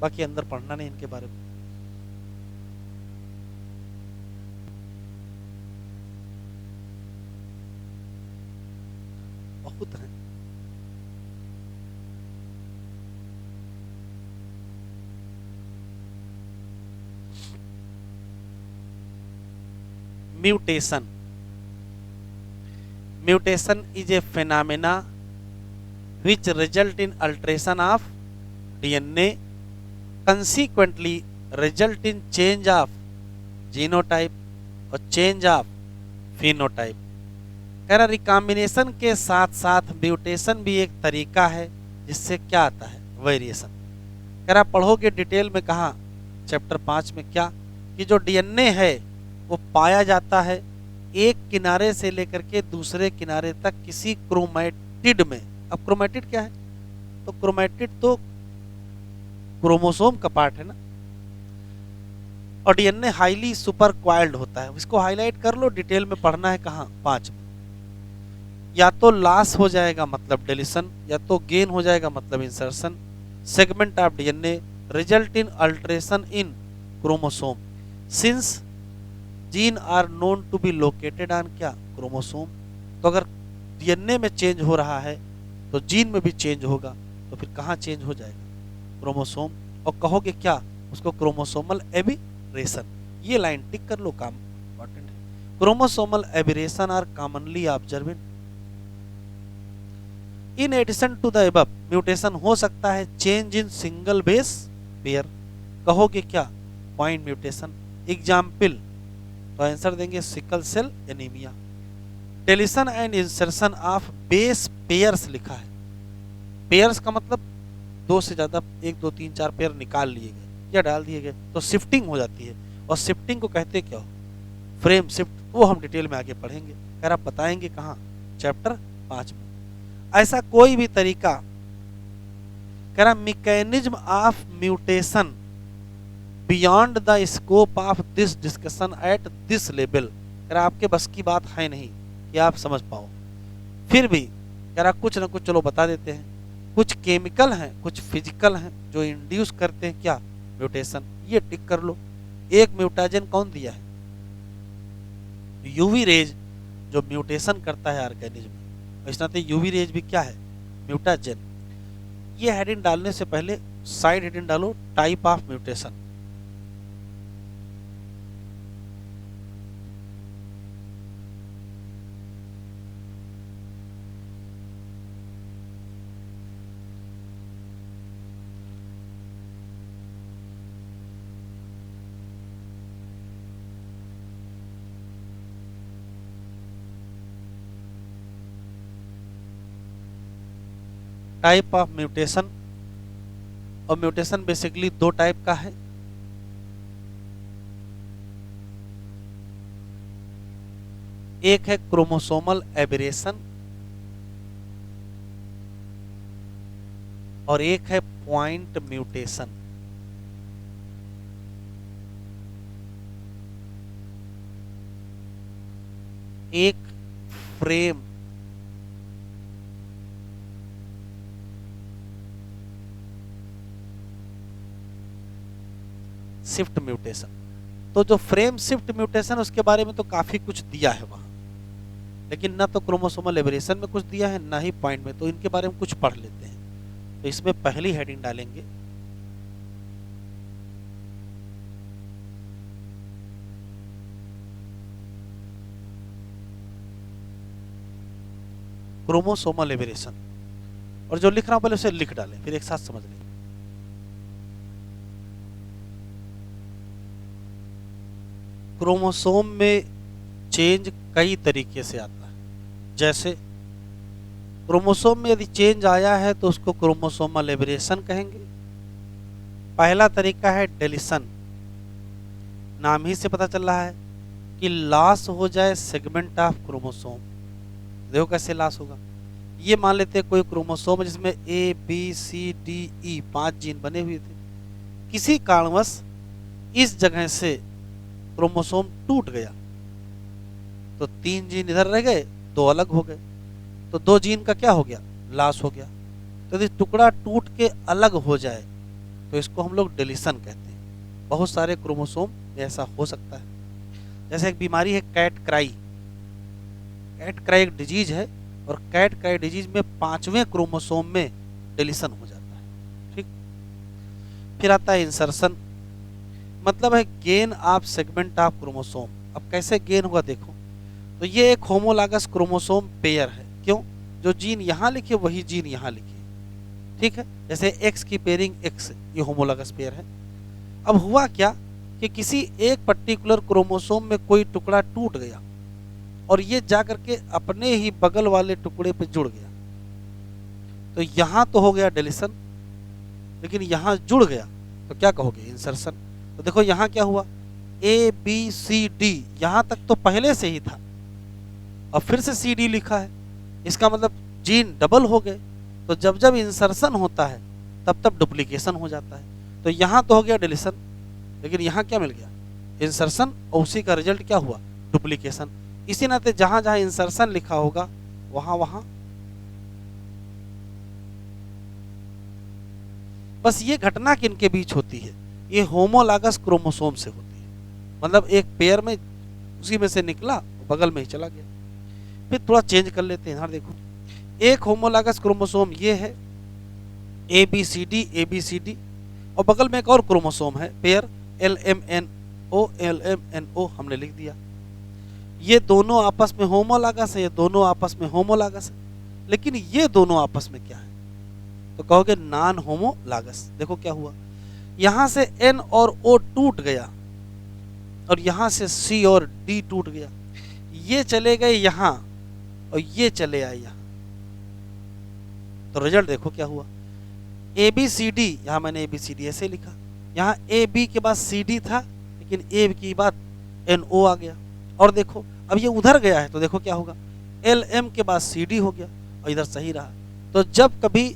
बाकी अंदर पढ़ना नहीं इनके बारे में। बहुत है। Mutation, mutation is a phenomena which result in alteration of DNA, consequently result in change of genotype और change of phenotype। कह रहा रिकॉम्बिनेशन के साथ साथ म्यूटेशन भी एक तरीका है जिससे क्या आता है, वेरिएशन। कह रहा पढ़ोगे डिटेल में, कहा चैप्टर 5 में, क्या कि जो डीएनए है वो पाया जाता है एक किनारे से लेकर के दूसरे किनारे तक किसी क्रोमैटिड में। अब क्रोमैटिड क्या है, तो क्रोमैटिड तो क्रोमोसोम का पार्ट है ना, और डीएनए हाईली सुपर क्वाइल्ड होता है। इसको हाईलाइट कर लो, डिटेल में पढ़ना है कहाँ, 5 में। या तो लॉस हो जाएगा मतलब डिलीशन, या तो गेन हो जाएगा मतलब insertion. Segment of DNA result in alteration in chromosome since gene are known to be located on क्या, क्रोमोसोम। तो अगर डीएनए में चेंज हो रहा है तो जीन में भी चेंज होगा, तो फिर कहाँ चेंज हो जाएगा, क्रोमोसोम। और कहोगे क्या, उसको क्रोमोसोमल एबिरेशन। ये लाइन टिक कर लो, काम इंपॉर्टेंट है। Chromosomal aberration are commonly observed in addition to the above. Mutation हो सकता है change in single base pair. कहोगे क्या, पॉइंट म्यूटेशन। एग्जाम्पल, तो आंसर देंगे sickle cell anaemia. Deletion and insertion of base pairs लिखा है। पेयर्स का मतलब दो से ज्यादा, 1 2 3 4 पेयर निकाल लिए गए या डाल दिए गए तो शिफ्टिंग हो जाती है। और शिफ्टिंग को कहते क्या हो? Frame shift. वो हम डिटेल में आगे पढ़ेंगे। अगर आप बताएंगे कहाँ? चैप्टर 5 में। ऐसा कोई भी तरीका, कह रहा mechanism of mutation beyond the scope of this discussion at this level, कह रहा आपके बस की बात है नहीं कि आप समझ पाओ। फिर भी कह रहा कुछ ना कुछ चलो बता देते हैं। कुछ केमिकल हैं, कुछ फिजिकल हैं जो इंड्यूस करते हैं क्या? म्यूटेशन। ये टिक कर लो। एक म्यूटाजेन कौन दिया है? यूवी रेज, जो म्यूटेशन करता है ऑर्गेनिज्म में। इस नाते यूवी रेज भी क्या है? म्यूटाजेन। ये हेडिंग डालने से पहले साइड हेडिंग डालो, type of mutation. Type of mutation. और म्यूटेशन बेसिकली दो टाइप का है। एक है क्रोमोसोमल एबरेशन और एक है पॉइंट म्यूटेशन। एक फ्रेम शिफ्ट म्यूटेशन। तो जो फ्रेम शिफ्ट म्यूटेशन, उसके बारे में तो काफी कुछ दिया है वहां, लेकिन ना तो क्रोमोसोमल एबरेशन में कुछ दिया है, ना ही पॉइंट में। तो इनके बारे में कुछ पढ़ लेते हैं। तो इसमें पहली हेडिंग डालेंगे क्रोमोसोमल एबरेशन। और जो लिख रहा हूं पहले उसे लिख डालें, फिर एक साथ समझ लें। क्रोमोसोम में चेंज कई तरीके से आता है। जैसे क्रोमोसोम में यदि चेंज आया है तो उसको क्रोमोसोमल एबरेशन कहेंगे। पहला तरीका है डेलीशन। नाम ही से पता चल रहा है कि लॉस हो जाए सेगमेंट ऑफ क्रोमोसोम। देखो कैसे लॉस होगा। ये मान लेते हैं कोई क्रोमोसोम जिसमें A B C D E 5 gene बने हुए थे, किसी कारणवश इस जगह से क्रोमोसोम टूट गया तो 3 जीन इधर रह गए, 2 अलग हो गए। तो 2 जीन का क्या हो गया? लॉस हो गया। तो यदि टुकड़ा टूट के अलग हो जाए तो इसको हम लोग डिलीशन कहते हैं। बहुत सारे क्रोमोसोम में ऐसा हो सकता है। जैसे एक बीमारी है कैट क्राई। कैट क्राई एक डिजीज है और कैट क्राई डिजीज में 5वें क्रोमोसोम में डिलीशन हो जाता है। ठीक। फिर आता है इंसर्शन, मतलब है gain of segment of chromosome. अब कैसे गेन होगा देखो। तो ये एक होमोलॉगस क्रोमोसोम पेयर है। क्यों? जो जीन यहां लिखे वही जीन यहां लिखे। ठीक है। जैसे एक्स की पेयरिंग एक्स, ये होमोलॉगस पेयर है। अब हुआ क्या कि किसी एक पर्टिकुलर क्रोमोसोम में कोई टुकड़ा टूट गया और ये जाकर के अपने ही बगल वाले टुकड़े पे जुड़ गया। तो यहां तो हो गया डिलीशन, लेकिन यहां जुड़ गया तो क्या कहोगे? इंसर्शन। तो देखो यहां क्या हुआ, ए बी सी डी यहां तक तो पहले से ही था और फिर से सी डी लिखा है। इसका मतलब जीन डबल हो गए। तो जब जब इंसर्शन होता है तब तब डुप्लीकेशन हो जाता है। तो यहां तो हो गया डिलीशन, लेकिन यहां क्या मिल गया? इंसर्शन। और उसी का रिजल्ट क्या हुआ? डुप्लीकेशन। इसी नाते जहां जहां इंसर्शन लिखा होगा वहां वहां बस ये घटना किनके बीच होती है? ये होमोलॉगस क्रोमोसोम से होती है। मतलब एक पेयर में उसी में से निकला, बगल में ही चला गया। फिर थोड़ा चेंज कर लेते हैं। यहां देखो, एक होमोलॉगस क्रोमोसोम ये है ए बी सी डी, और बगल में एक और क्रोमोसोम है पेयर LMNO हमने लिख दिया। ये दोनों आपस में होमोलॉगस है, ये दोनों आपस में होमोलॉगस है। लेकिन ये दोनों आपस में क्या है? तो कहोगे नॉन होमोलॉगस। देखो क्या हुआ, यहां से N और O टूट गया और यहां से C और D टूट गया। ये चले गए यहां और ये चले आए यहाँ, तो रिजल्ट देखो क्या हुआ। ए बी सी डी, यहाँ मैंने ए बी सी डी ऐसे लिखा, यहाँ ए बी के बाद सी डी था, लेकिन ए की बाद एन ओ आ गया। और देखो अब ये उधर गया है तो देखो क्या होगा, एल एम के बाद सी डी हो गया और इधर सही रहा। तो जब कभी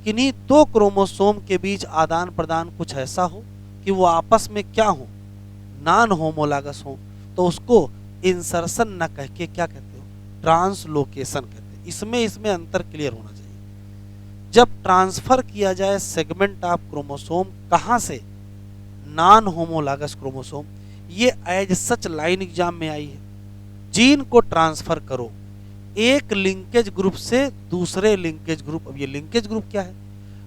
किन्हीं दो क्रोमोसोम के बीच आदान प्रदान कुछ ऐसा हो कि वो आपस में क्या हो, नॉन होमोलॉगस हो, तो उसको इंसर्शन न कह के क्या कहते हो, ट्रांसलोकेशन कहते हैं। इसमें अंतर क्लियर होना चाहिए। जब ट्रांसफर किया जाए सेगमेंट ऑफ क्रोमोसोम कहां से, नॉन होमोलॉगस क्रोमोसोम, ये एज सच लाइन एग्जाम में आई है। जीन को ट्रांसफर करो एक लिंकेज ग्रुप से दूसरे लिंकेज ग्रुप। अब ये लिंकेज ग्रुप क्या है,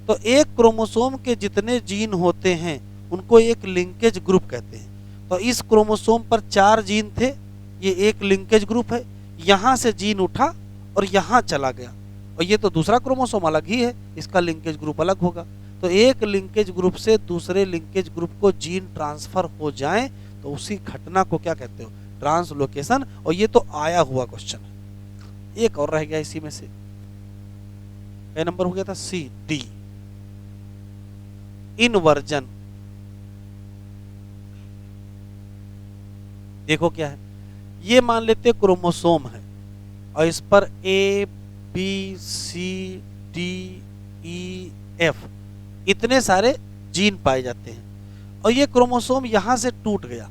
तो एक क्रोमोसोम के जितने जीन होते हैं उनको एक लिंकेज ग्रुप कहते हैं। तो इस क्रोमोसोम पर 4 जीन थे, ये एक लिंकेज ग्रुप है। यहां से जीन उठा और यहां चला गया, और ये तो दूसरा क्रोमोसोम अलग ही है, इसका लिंकेज ग्रुप अलग होगा। तो एक लिंकेज ग्रुप से दूसरे लिंकेज ग्रुप को जीन ट्रांसफर हो जाए तो उसी घटना को क्या कहते हो, ट्रांसलोकेशन। और ये तो आया हुआ क्वेश्चन है। एक और रह गया इसी में से, क्या नंबर हो गया था, सी डी, इनवर्जन। देखो क्या है, ये मान लेते क्रोमोसोम है और इस पर A B C D E F इतने सारे जीन पाए जाते हैं, और ये क्रोमोसोम यहां से टूट गया,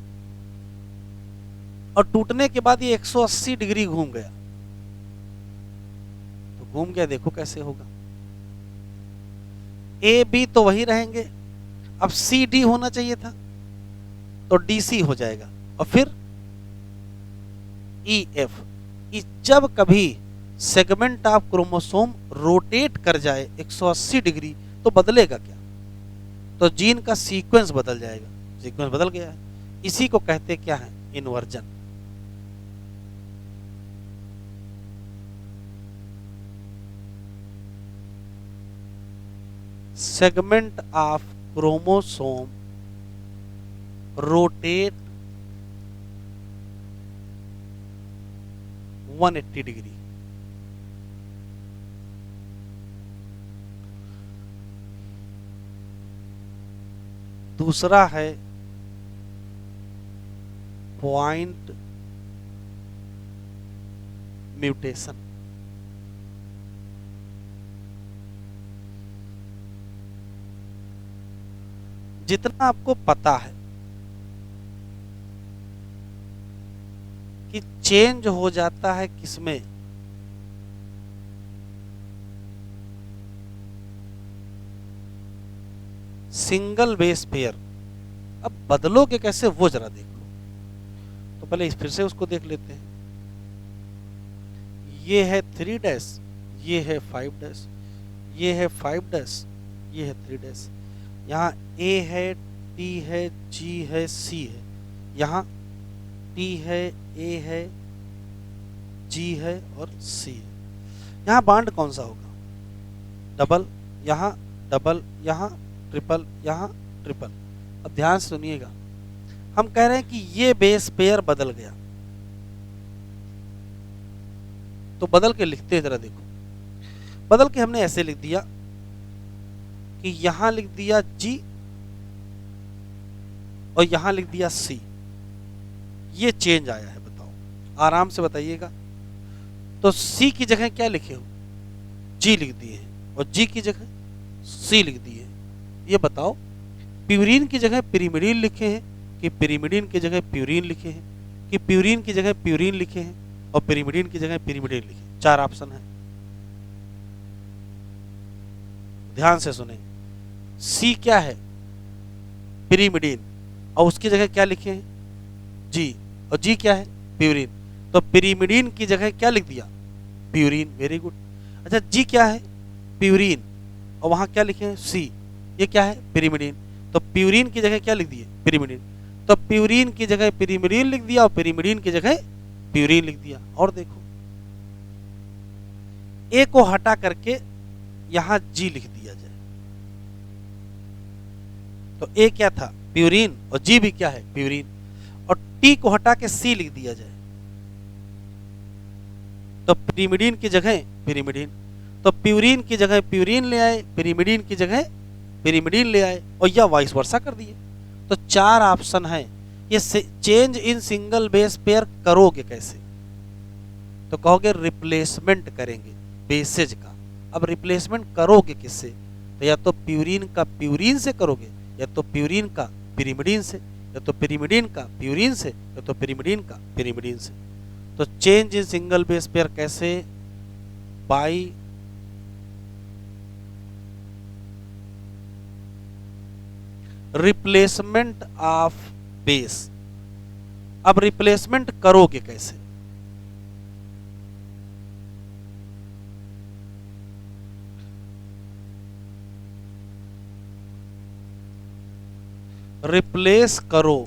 और टूटने के बाद ये 180 डिग्री घूम गया। तो घूम गया, देखो कैसे होगा, ए बी तो वही रहेंगे, अब सी डी होना चाहिए था तो डी सी हो जाएगा, और फिर ई एफ। जब कभी सेगमेंट ऑफ क्रोमोसोम रोटेट कर जाए 180 डिग्री तो बदलेगा क्या, तो जीन का सीक्वेंस बदल जाएगा। सीक्वेंस बदल गया है, इसी को कहते क्या है, inversion. Segment of chromosome rotate 180 degree. दूसरा है पॉइंट म्यूटेशन। जितना आपको पता है कि चेंज हो जाता है किसमें, सिंगल बेस पेयर। अब बदलोगे कैसे वो जरा देख लो। तो पहले फिर से उसको देख लेते हैं। ये है 3 डैश, ये है 5 डैश, ये है 5 डैश, ये है 3 डैश। यहाँ ए है, टी है, जी है, सी है। यहाँ टी है, ए है, जी है और सी है। यहाँ बांड कौन सा होगा, डबल, यहाँ डबल, यहाँ ट्रिपल, यहाँ ट्रिपल। अब ध्यान से सुनिएगा, हम कह रहे हैं कि ये बेस पेयर बदल गया, तो बदल के लिखते हैं, जरा देखो। बदल के हमने ऐसे लिख दिया कि यहां लिख दिया जी और यहां लिख दिया सी। ये चेंज आया है, बताओ, आराम से बताइएगा। तो सी की जगह क्या लिखे हो, जी लिख दिए हैं, और जी की जगह सी लिख दिए हैं। ये बताओ, प्यूरीन की जगह पिरिमिडीन लिखे हैं कि पिरिमिडीन की जगह प्यूरीन लिखे हैं, कि प्यूरीन की जगह प्यूरीन लिखे हैं और पिरिमिडीन की जगह पिरिमिडीन लिखे हैं। 4 ऑप्शन है, ध्यान से सुने। सी क्या है, पिरिमिडीन, और उसकी जगह क्या लिखे हैं, जी, और जी क्या है, प्यूरीन। तो पिरिमिडीन की जगह क्या लिख दिया, प्यूरीन। Very good. अच्छा, जी क्या है, प्यूरीन, और वहां क्या लिखे हैं, सी। ये क्या है, पिरिमिडीन। तो प्यूरीन की जगह क्या लिख दिए, पिरिमिडीन। तो प्यूरीन की जगह पिरिमिडीन लिख दिया और पिरिमिडीन की जगह प्यूरीन लिख दिया। और देखो, ए को हटा करके यहां जी लिख दिया जाए, तो ए क्या था, प्यूरीन, और जी भी क्या है, प्यूरीन। और टी को हटा के सी लिख दिया जाए, तो पिरिमिडीन की जगह पिरिमिडीन, तो प्यूरिन की जगह प्यूरिन ले आए, पिरिमिडीन की जगह पिरिमिडीन ले आए, और या वाइस वर्सा कर दिए। तो 4 ऑप्शन है। ये change in single base pair करोगे कैसे? तो कहोगे रिप्लेसमेंट करेंगे बेसेज का। अब रिप्लेसमेंट करोगे किससे? तो या तो प्यूरिन का प्यूरिन से करोगे, या तो प्यूरिन का पिरिमिडीन से, या तो पिरिमिडीन का प्यूरिन से, या तो पिरिमिडीन का पिरिमिडीन से। तो change in single base pair कैसे? By replacement of base. अब रिप्लेसमेंट करोगे कैसे? रिप्लेस करो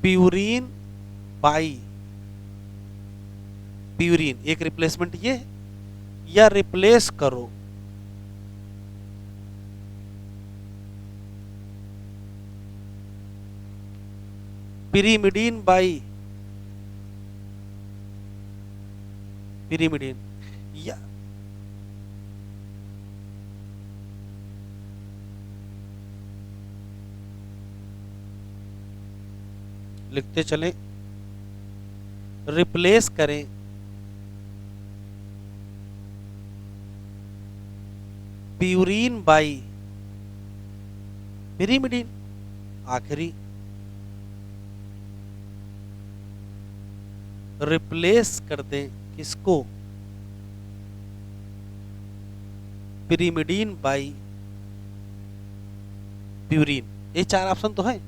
प्यूरिन बाई प्यूरिन, एक रिप्लेसमेंट ये है, या रिप्लेस करो पिरिमिडीन बाई पिरिमिडीन, या लिखते चलें, रिप्लेस करें प्यूरिन बाई पिरिमिडीन। आखिरी रिप्लेस कर दें किसको? Pyrimidine by purine. ये 4 ऑप्शन तो है।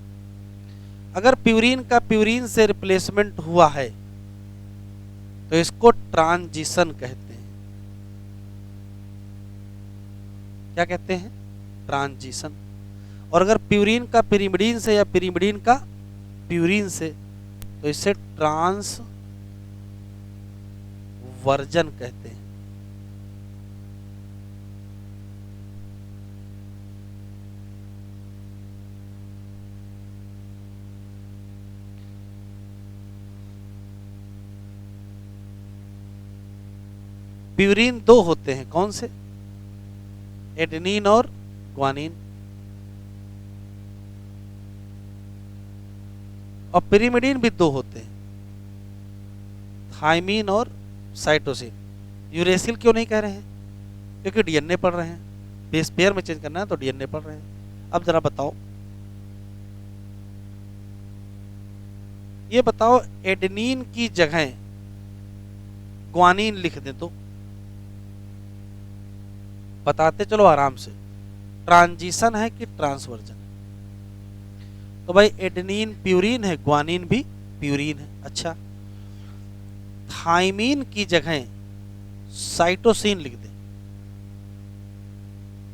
अगर प्यूरिन का प्यूरिन से रिप्लेसमेंट हुआ है तो इसको ट्रांजिशन कहते हैं। क्या कहते हैं? ट्रांजिशन। और अगर प्यूरिन का पिरिमिडीन से या पिरिमिडीन का प्यूरिन से, तो इसे ट्रांस वर्जन कहते हैं। प्यूरिन 2 होते हैं, कौन से? एडेनिन और ग्वानिन। और पिरिमिडीन भी 2 होते हैं, थाइमीन और साइटोसिन। यूरेसिल क्यों नहीं कह रहे हैं? क्योंकि डीएनए पढ़ रहे हैं, बेस पेयर में चेंज करना है तो डीएनए पढ़ रहे हैं। अब जरा बताओ, ये बताओ एडेनिन की जगह ग्वानिन लिख दें तो? बताते चलो आराम से, ट्रांजिशन है कि ट्रांसवर्जन? तो भाई एडेनिन प्यूरिन है, ग्वानिन भी प्यूरिन है। अच्छा, थाइमीन की जगह साइटोसिन लिख दें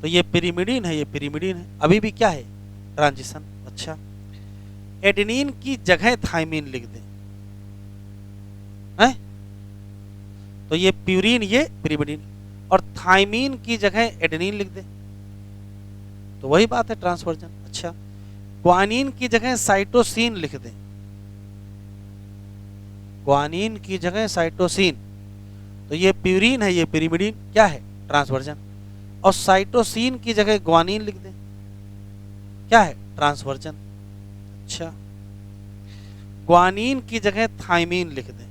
तो ये पिरिमिडीन है, ये पिरिमिडीन है, अभी भी क्या है? ट्रांजिशन। अच्छा, एडेनिन की जगह थाइमीन लिख दें है, तो ये प्यूरिन, ये पिरिमिडीन। और थाइमीन की जगह एडेनिन लिख दें तो वही बात है, ट्रांसवर्जन। अच्छा, ग्वानिन की जगह साइटोसिन लिख दें, ग्वानिन की जगह साइटोसिन, तो ये प्यूरिन है, ये पिरिमिडीन, क्या है? ट्रांसवर्जन। और साइटोसिन की जगह ग्वानिन लिख दें, क्या है? ट्रांसवर्जन। अच्छा, ग्वानिन की जगह थाइमीन लिख दें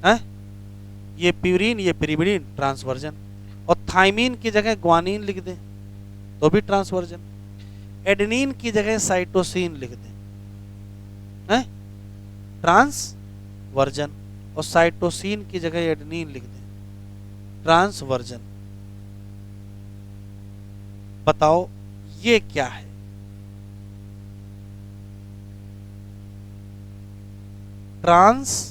है, ये प्यूरिन, ये पिरिमिडीन, ट्रांसवर्जन। और थाइमीन की जगह ग्वानिन लिख दें तो भी ट्रांसवर्जन। एडेनिन की जगह साइटोसिन लिख दें है, ट्रांसवर्जन। और साइटोसिन की जगह एडेनिन लिख दें, ट्रांसवर्जन। बताओ ये क्या है? ट्रांसजिशन।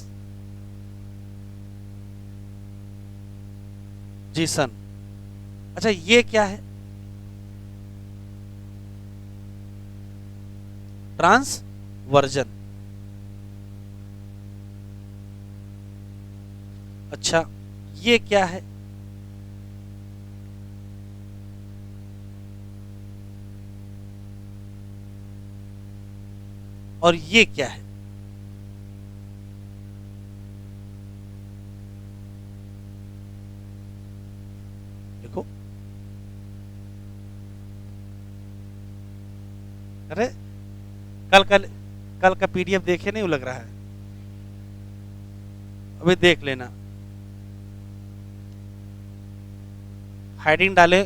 अच्छा, ये क्या है? ट्रांसवर्जन। अच्छा, ये क्या है? और ये क्या है? अरे कल कल कल का पीडीएफ देखे नहीं, वो लग रहा है, अभी देख लेना। हेडिंग डाले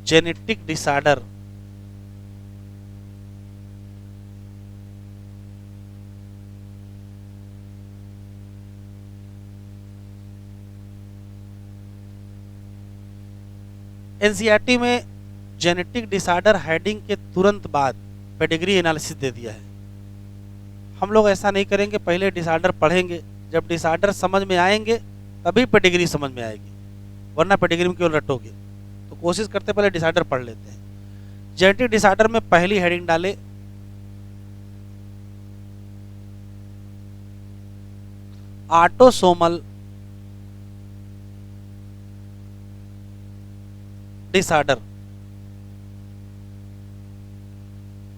जेनेटिक डिसऑर्डर। एनसीईआरटी में जेनेटिक डिसऑर्डर हेडिंग के तुरंत बाद पेडिग्री एनालिसिस दे दिया है। हम लोग ऐसा नहीं करेंगे, पहले डिसऑर्डर पढ़ेंगे, जब डिसऑर्डर समझ में आएंगे तभी पेडिग्री समझ में आएगी, वरना पेडिग्री में केवल रटोगे। तो कोशिश करते पहले डिसऑर्डर पढ़ लेते हैं। जेनेटिक डिसऑर्डर में पहली हेडिंग डाले ऑटोसोमल डिसऑर्डर।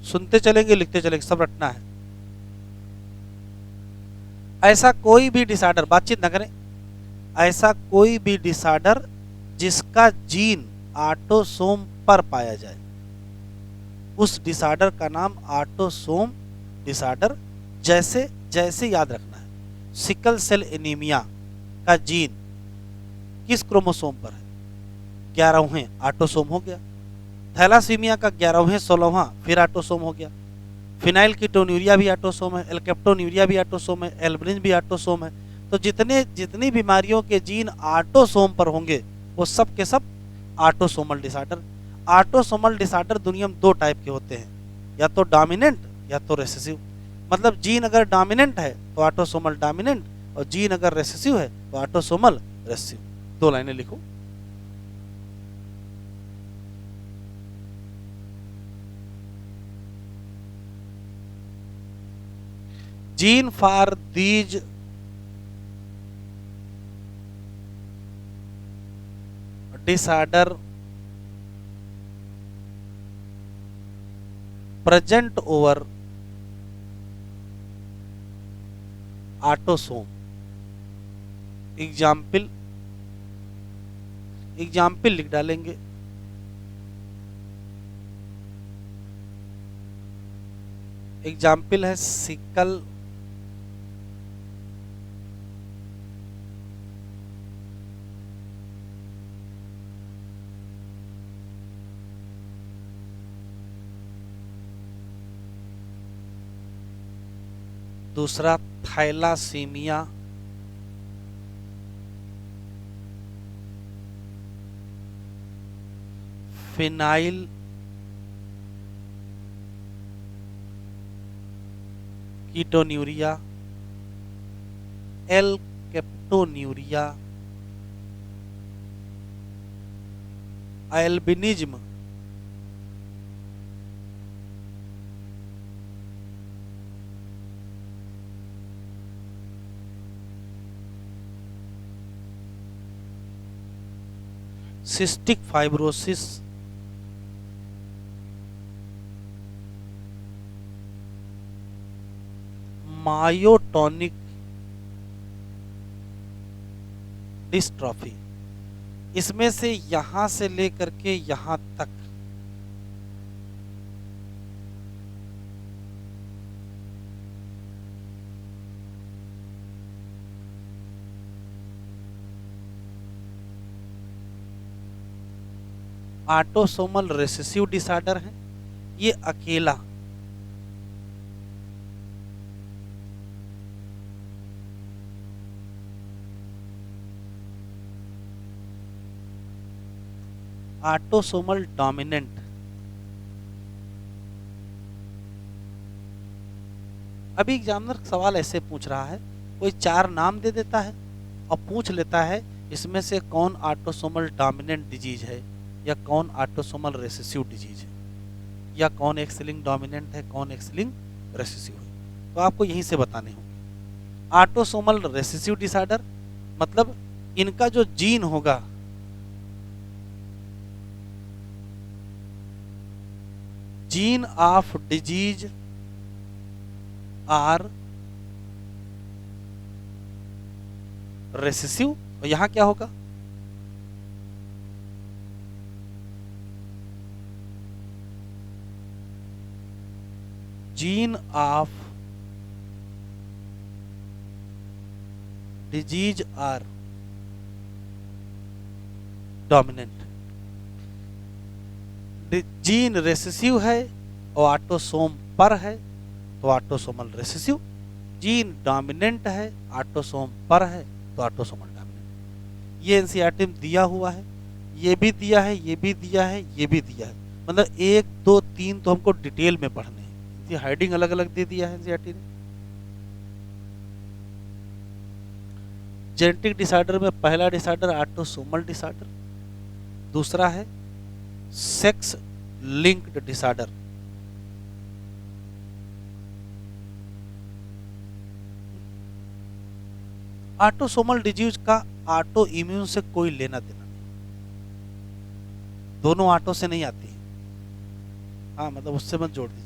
सुनते चलेंगे, लिखते चलेंगे, सब रटना है। ऐसा कोई भी डिसऑर्डर, बातचीत ना करें, ऐसा कोई भी डिसऑर्डर जिसका जीन ऑटोसोम पर पाया जाए, उस डिसऑर्डर का नाम ऑटोसोम डिसऑर्डर। जैसे जैसे याद रखना है, सिकल सेल एनीमिया का जीन किस क्रोमोसोम पर है, 11वें ऑटोसोम हो गया। थैलासीमिया का 11वें 16वां फिर ऑटोसोम हो गया। फिनाइल कीटोन्यूरिया भी ऑटोसोम है, एल्केप्टोन्यूरिया भी ऑटोसोम है, एल्ब्रिन भी ऑटोसोम है। तो जितनी बीमारियों के जीन ऑटोसोम पर होंगे वो सब के सब ऑटोसोमल डिसऑर्डर। ऑटोसोमल डिसऑर्डर दुनिया में दो टाइप के होते हैं, या तो डोमिनेंट या तो रेसेसिव। मतलब जीन अगर डोमिनेंट है तो ऑटोसोमल डोमिनेंट, और जीन अगर रेसेसिव है तो ऑटोसोमल रेसेसिव। दो लाइनें लिखो। Gene for these disorder present over autosome. Example लिख डालेंगे। एग्जाम्पल है सिकल दूसरा thalassaemia, phenyl ketonuria, alkaptonuria, albinism, cystic fibrosis, myotonic dystrophy. इसमें से यहां से लेकर के यहां तक ऑटोसोमल रेसेसिव डिसऑर्डर है। ये अकेला ऑटोसोमल डोमिनेंट। अभी एग्जामिनर सवाल ऐसे पूछ रहा है, कोई चार नाम दे देता है और पूछ लेता है इसमें से कौन ऑटोसोमल डोमिनेंट डिजीज है, या कौन ऑटोसोमल रेसेसिव डिजीज है, या कौन एक्स लिंक्ड डोमिनेंट है, कौन एक्स लिंक्ड रेसेसिव है। तो आपको यहीं से बताने होंगे। ऑटोसोमल रेसेसिव डिसऑर्डर मतलब इनका जो जीन होगा, gene of disease are recessive. और यहां क्या होगा, gene of disease are dominant. Gene recessive है और ऑटोसोम पर है तो ऑटोसोमल रेसेसिव, जीन डोमिनेंट है ऑटोसोम पर है तो ऑटोसोमल डोमिनेंट। ये एनसीईआरटी में दिया हुआ है, ये भी दिया है, ये भी दिया है, ये भी दिया है, मतलब 1 2 3 तो हमको डिटेल में पढ़ने हैं। ये हेडिंग अलग अलग दे दिया है एनसीईआरटी ने। जेनेटिक डिसऑर्डर में पहला डिसऑर्डर ऑटोसोमल डिसऑर्डर, दूसरा है sex linked disorder. Autosomal disease का ऑटो इम्यून से कोई लेना देना नहीं, दोनों ऑटो से नहीं आती है। हाँ मतलब उससे मत जोड़ दीजिए।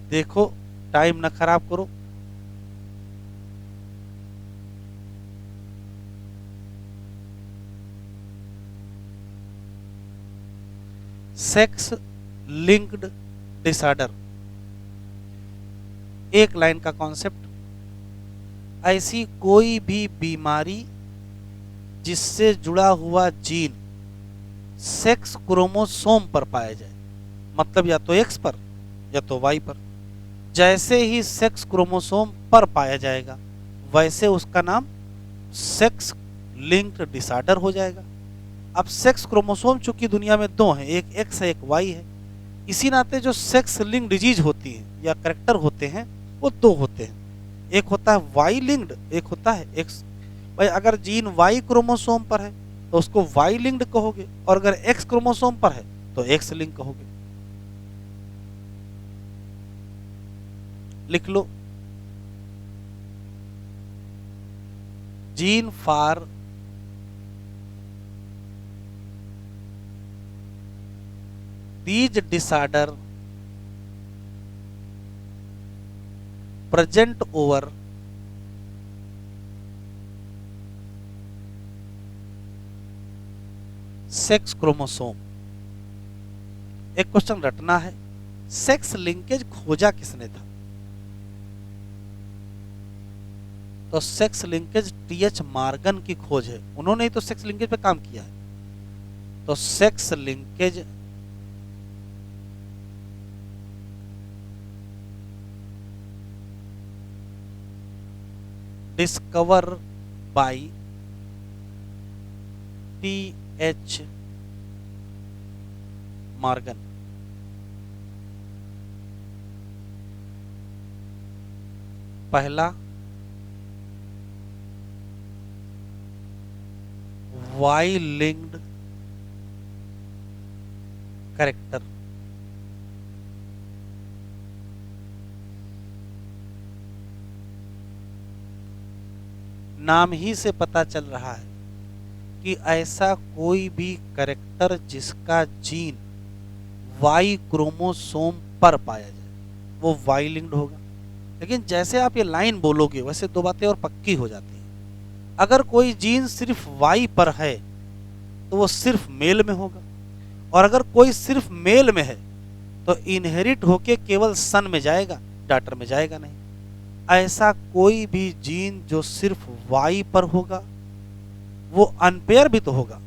देखो टाइम ना खराब करो। सेक्स लिंक्ड डिसऑर्डर, एक लाइन का कॉन्सेप्ट, ऐसी कोई भी बीमारी जिससे जुड़ा हुआ जीन सेक्स क्रोमोसोम पर पाया जाए, मतलब या तो एक्स पर या तो वाई पर। जैसे ही सेक्स क्रोमोसोम पर पाया जाएगा वैसे उसका नाम सेक्स लिंक्ड डिसऑर्डर हो जाएगा। अब सेक्स क्रोमोसोम चूंकि दुनिया में 2 हैं, एक एक्स है एक वाई है, इसी नाते जो सेक्स लिंक्ड डिजीज होती है या करेक्टर होते हैं वो 2 होते हैं, एक होता है वाई लिंक्ड, एक होता है एक्स। भाई अगर जीन वाई क्रोमोसोम पर है तो उसको वाई लिंक्ड कहोगे, और अगर एक्स क्रोमोसोम पर है तो एक्स लिंक कहोगे। लिख लो, gene for these disorder present over sex chromosome. एक क्वेश्चन रटना है, सेक्स लिंकेज खोजा किसने था? तो सेक्स लिंकेज टीएच मॉर्गन की खोज है, उन्होंने ही तो सेक्स लिंकेज पे काम किया है। तो sex linkage discover by T H Morgan. पहला वाई लिंक्ड कैरेक्टर, नाम ही से पता चल रहा है कि ऐसा कोई भी कैरेक्टर जिसका जीन वाई क्रोमोसोम पर पाया जाए वो वाई लिंक्ड होगा। लेकिन जैसे आप ये लाइन बोलोगे वैसे 2 बातें और पक्की हो जाती हैं। अगर कोई जीन सिर्फ वाई पर है तो वो सिर्फ मेल में होगा, और अगर कोई सिर्फ मेल में है तो इनहेरिट होके केवल सन में जाएगा, डॉटर में जाएगा नहीं। ऐसा कोई भी जीन जो सिर्फ वाई पर होगा वो अनपेयर भी तो होगा,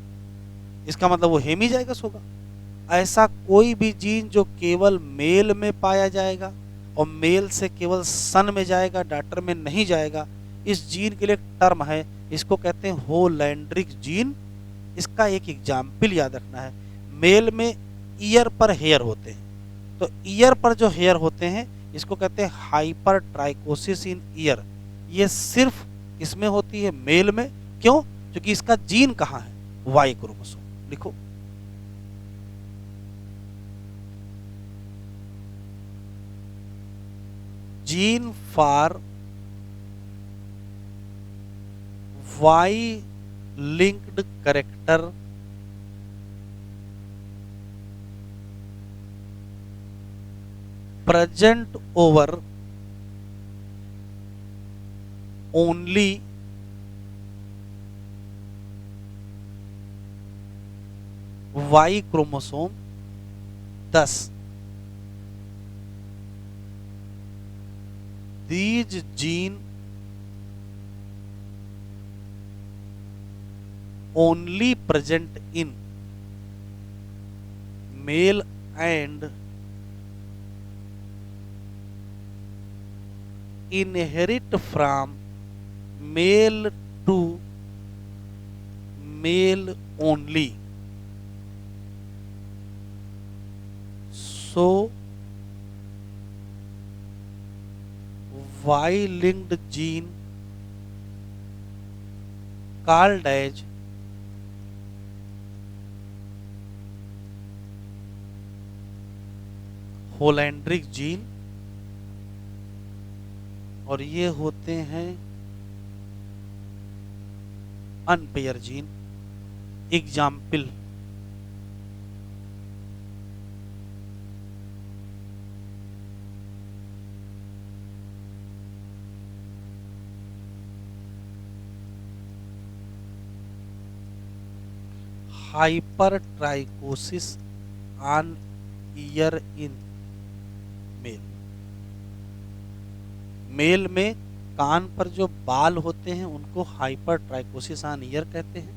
इसका मतलब वो हेमीजाइगस होगा। ऐसा कोई भी जीन जो केवल मेल में पाया जाएगा और मेल से केवल सन में जाएगा, डॉटर में नहीं जाएगा, इस जीन के लिए एक टर्म है, इसको कहते हैं होलैंड्रिक जीन। इसका एक एग्जाम्पल याद रखना है, मेल में ईयर पर हेयर होते हैं, तो ईयर पर जो हेयर होते हैं इसको कहते हैं हाइपर ट्राइकोसिस इन ईयर। ये सिर्फ इसमें होती है मेल में, क्यों? क्योंकि इसका जीन कहाँ है? Y chromosome. लिखो, gene for Y linked character present over only Y chromosome 10। These gene only present in male and inherit from male to male only. So Y-linked gene called as holandric gene, और ये होते हैं unpair gene. Example, hypertrichosis on ear in male। Male में कान पर जो बाल होते हैं उनको हाइपरट्राइकोसिस ऑन ईयर कहते हैं,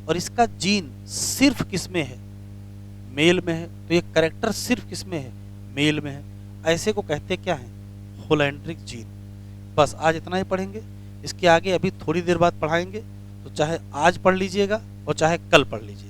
और इसका जीन सिर्फ किसमें है? मेल में है। तो ये कैरेक्टर सिर्फ किसमें है? मेल में है। ऐसे को कहते क्या है? Holandric gene. बस आज इतना ही पढ़ेंगे, इसके आगे अभी थोड़ी देर बाद पढ़ाएंगे, तो चाहे आज पढ़ लीजिएगा और चाहे कल पढ़ लीजिए।